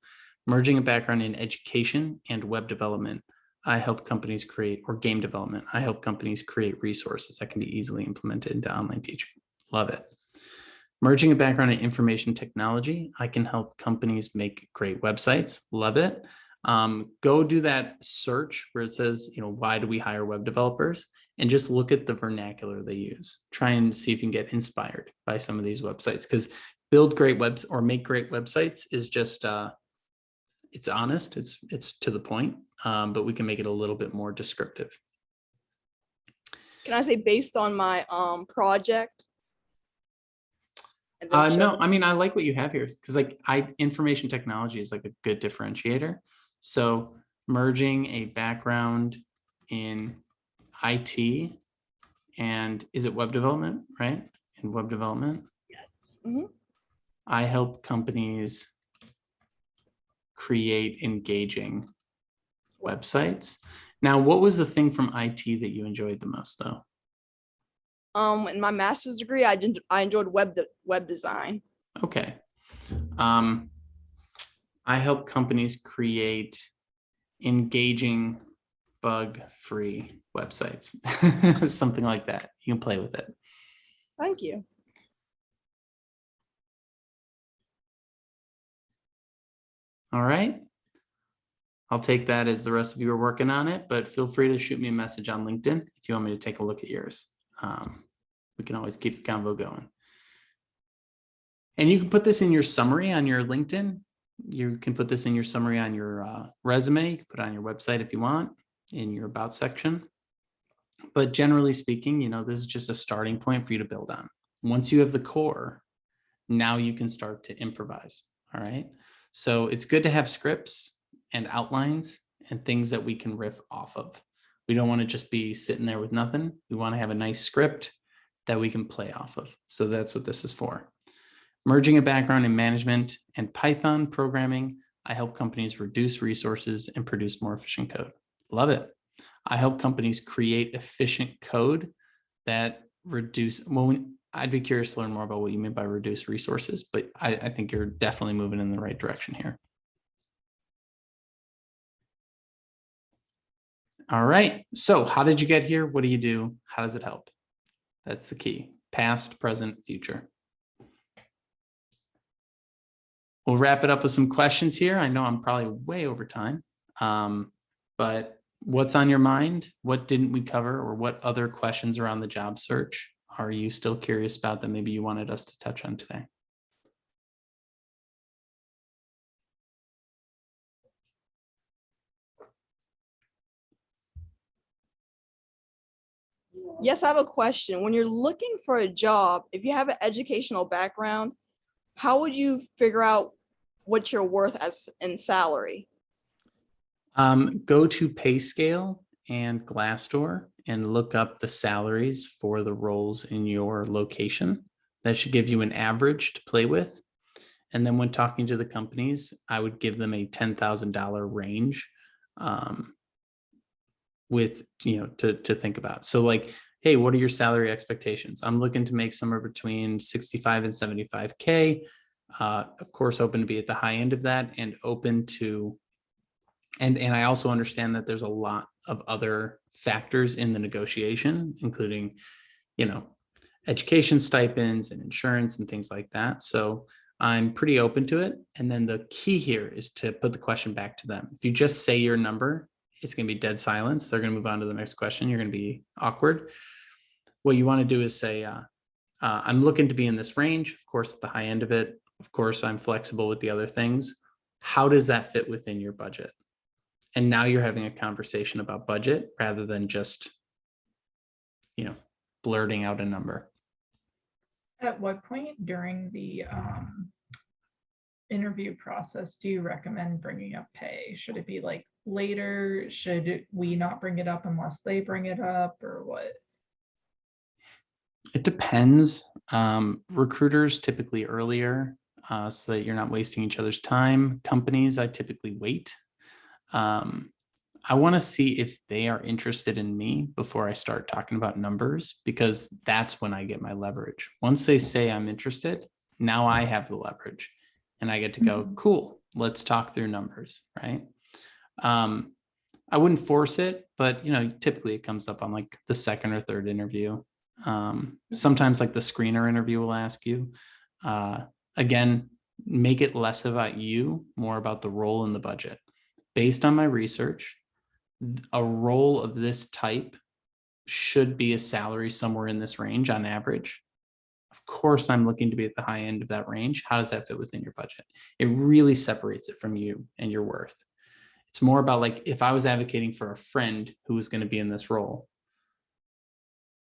Merging a background in education and web development, I help companies create, or game development. I help companies create resources that can be easily implemented into online teaching. Love it. Merging a background in information technology, I can help companies make great websites. Love it. Go do that search where it says, why do we hire web developers? And just look at the vernacular they use. Try and see if you can get inspired by some of these websites, because build great webs or make great websites is just, it's honest, it's to the point, but we can make it a little bit more descriptive. Can I say based on my project? And then No, I mean, I like what you have here, because information technology is like a good differentiator. So merging a background in IT and is it web development, right? In web development. Mhm. I help companies create engaging websites. Now, what was the thing from IT that you enjoyed the most, though? In my master's degree, I enjoyed web design. Okay. I help companies create engaging, bug-free websites, something like that. You can play with it. Thank you. All right. I'll take that as the rest of you are working on it, but feel free to shoot me a message on LinkedIn if you want me to take a look at yours. We can always keep the convo going. And you can put this in your summary on your LinkedIn. You can put this in your summary on your resume. You can put it on your website if you want, in your about section. But generally speaking, this is just a starting point for you to build on. Once you have the core, now you can start to improvise. All right. So it's good to have scripts and outlines and things that we can riff off of. We don't want to just be sitting there with nothing. We want to have a nice script that we can play off of. So that's what this is for. Merging a background in management and Python programming, I help companies reduce resources and produce more efficient code. Love it. I help companies create efficient code that reduce, I'd be curious to learn more about what you mean by reduce resources, but I think you're definitely moving in the right direction here. All right. So how did you get here? What do you do? How does it help? That's the key. Past, present, future. We'll wrap it up with some questions here. I know I'm probably way over time, but what's on your mind? What didn't we cover, or what other questions around the job search are you still curious about that maybe you wanted us to touch on today? Yes, I have a question. When you're looking for a job, if you have an educational background, how would you figure out what you're worth as in salary? Go to PayScale and Glassdoor and look up the salaries for the roles in your location. That should give you an average to play with. And then when talking to the companies, I would give them a $10,000 range with, to think about. So like, hey, what are your salary expectations? I'm looking to make somewhere between 65 and 75K. Of course, open to be at the high end of that, and open to, and I also understand that there's a lot of other factors in the negotiation, including, education stipends and insurance and things like that. So I'm pretty open to it. And then the key here is to put the question back to them. If you just say your number, it's going to be dead silence. They're going to move on to the next question. You're going to be awkward. What you want to do is say, I'm looking to be in this range, of course, at the high end of it. Of course, I'm flexible with the other things. How does that fit within your budget? And now you're having a conversation about budget rather than just, blurting out a number. At what point during the interview process do you recommend bringing up pay? Should it be like later? Should we not bring it up unless they bring it up, or what? It depends. Recruiters typically earlier, so that you're not wasting each other's time. Companies, I typically wait. I want to see if they are interested in me before I start talking about numbers, because that's when I get my leverage. Once they say I'm interested, now I have the leverage and I get to go, cool, let's talk through numbers, right? I wouldn't force it, but typically it comes up on like the second or third interview. Sometimes like the screener interview will ask you. Again, make it less about you, more about the role and the budget. Based on my research, a role of this type should be a salary somewhere in this range on average. Of course, I'm looking to be at the high end of that range. How does that fit within your budget? It really separates it from you and your worth. It's more about like, if I was advocating for a friend who was going to be in this role,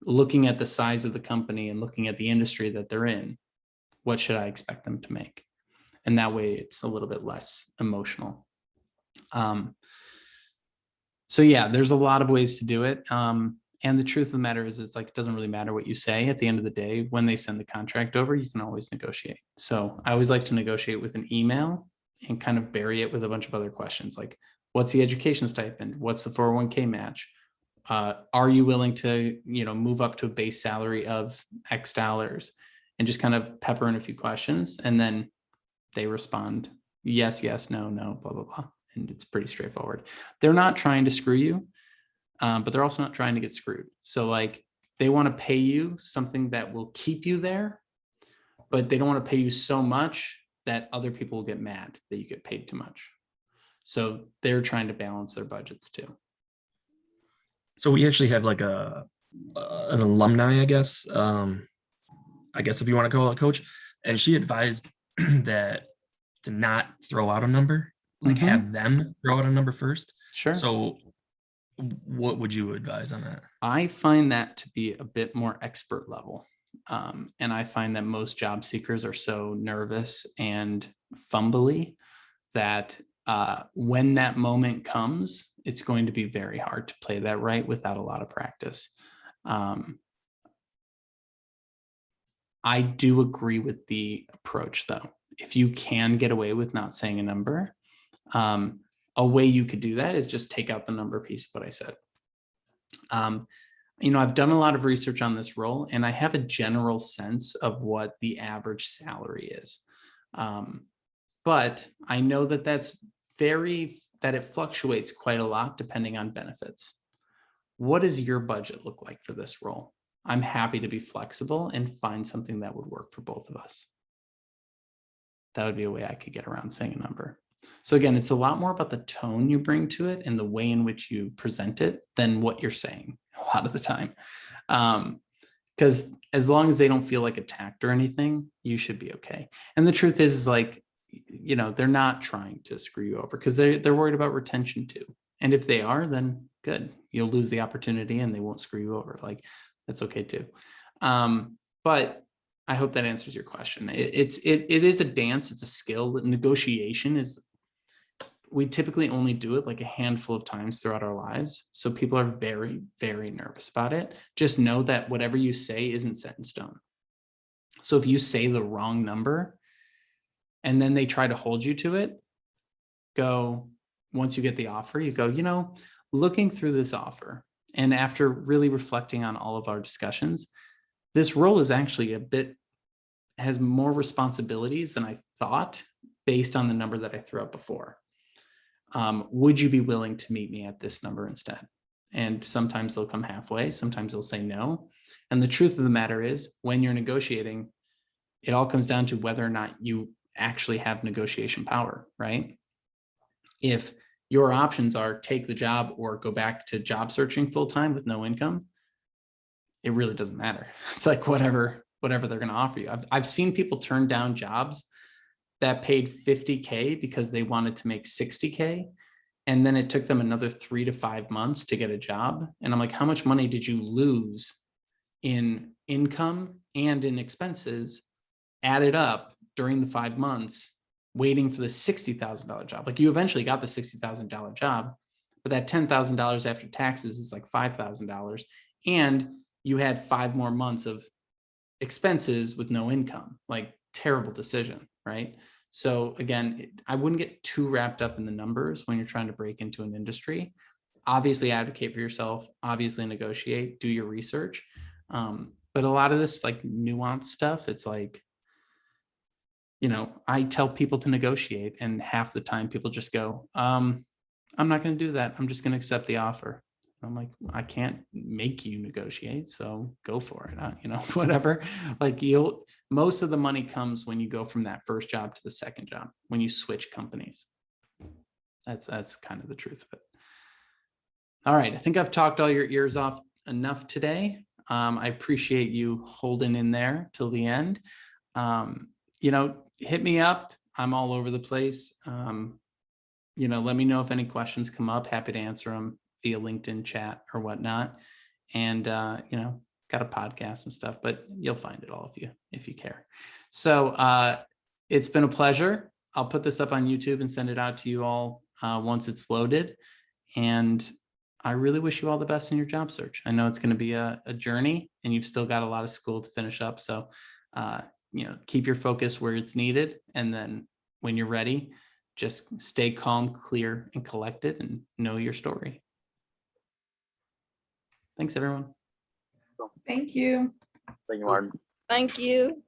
looking at the size of the company and looking at the industry that they're in, what should I expect them to make? And that way it's a little bit less emotional. So yeah, there's a lot of ways to do it. And the truth of the matter is, it's like, it doesn't really matter what you say. At the end of the day, when they send the contract over, you can always negotiate. So I always like to negotiate with an email and kind of bury it with a bunch of other questions, like, what's the education stipend? What's the 401k match? Are you willing to, move up to a base salary of X dollars? And just kind of pepper in a few questions. And then they respond, yes, yes, no, no, blah, blah, blah. And it's pretty straightforward. They're not trying to screw you, but they're also not trying to get screwed. So like, they want to pay you something that will keep you there, but they don't want to pay you so much that other people will get mad that you get paid too much. So they're trying to balance their budgets too. So we actually have like an alumni, I guess if you want to call it, coach, and she advised that to not throw out a number, like have them throw out a number first. Sure. So what would you advise on that? I find that to be a bit more expert level. And I find that most job seekers are so nervous and fumbly that when that moment comes, it's going to be very hard to play that right without a lot of practice. I do agree with the approach, though. If you can get away with not saying a number, a way you could do that is just take out the number piece of what I said. I've done a lot of research on this role, and I have a general sense of what the average salary is. But I know that it fluctuates quite a lot depending on benefits. What does your budget look like for this role? I'm happy to be flexible and find something that would work for both of us. That would be a way I could get around saying a number. So again, it's a lot more about the tone you bring to it and the way in which you present it than what you're saying a lot of the time. Because as long as they don't feel like attacked or anything, you should be okay. And the truth is like, they're not trying to screw you over because they're worried about retention too. And if they are, then good. You'll lose the opportunity and they won't screw you over. Like, that's okay too. But I hope that answers your question. It is a dance. It's a skill. Negotiation we typically only do it like a handful of times throughout our lives. So people are very, very nervous about it. Just know that whatever you say isn't set in stone. So if you say the wrong number and then they try to hold you to it, once you get the offer, you go, looking through this offer, and after really reflecting on all of our discussions, this role is actually has more responsibilities than I thought based on the number that I threw out before. Would you be willing to meet me at this number instead? And sometimes they'll come halfway. Sometimes they'll say no. And the truth of the matter is, when you're negotiating, it all comes down to whether or not you actually have negotiation power, right? If your options are take the job or go back to job searching full time with no income, it really doesn't matter. It's like whatever they're going to offer you. I've seen people turn down jobs that paid $50K because they wanted to make $60K. And then it took them another 3 to 5 months to get a job. And I'm like, how much money did you lose in income and in expenses added up during the 5 months waiting for the $60,000 job? Like, you eventually got the $60,000 job, but that $10,000 after taxes is like $5,000. And you had 5 more months of expenses with no income. Like, terrible decision, right? So again, I wouldn't get too wrapped up in the numbers when you're trying to break into an industry. Obviously advocate for yourself, obviously negotiate, do your research. But a lot of this like nuanced stuff, it's like, I tell people to negotiate, and half the time people just go, I'm not going to do that. I'm just going to accept the offer. I'm like, I can't make you negotiate, so go for it. You know, whatever. Like most of the money comes when you go from that first job to the second job, when you switch companies. That's kind of the truth of it. All right, I think I've talked all your ears off enough today. I appreciate you holding in there till the end. You know, hit me up. I'm all over the place. You know, let me know if any questions come up. Happy to answer them via LinkedIn chat or whatnot. And you know, got a podcast and stuff, but you'll find it all if you care. So it's been a pleasure. I'll put this up on YouTube and send it out to you all once it's loaded. And I really wish you all the best in your job search. I know it's going to be a journey, and you've still got a lot of school to finish up. So you know, keep your focus where it's needed, and then when you're ready, just stay calm, clear, and collected, and know your story. Thanks, everyone. Thank you. Thank you, Martin. Thank you.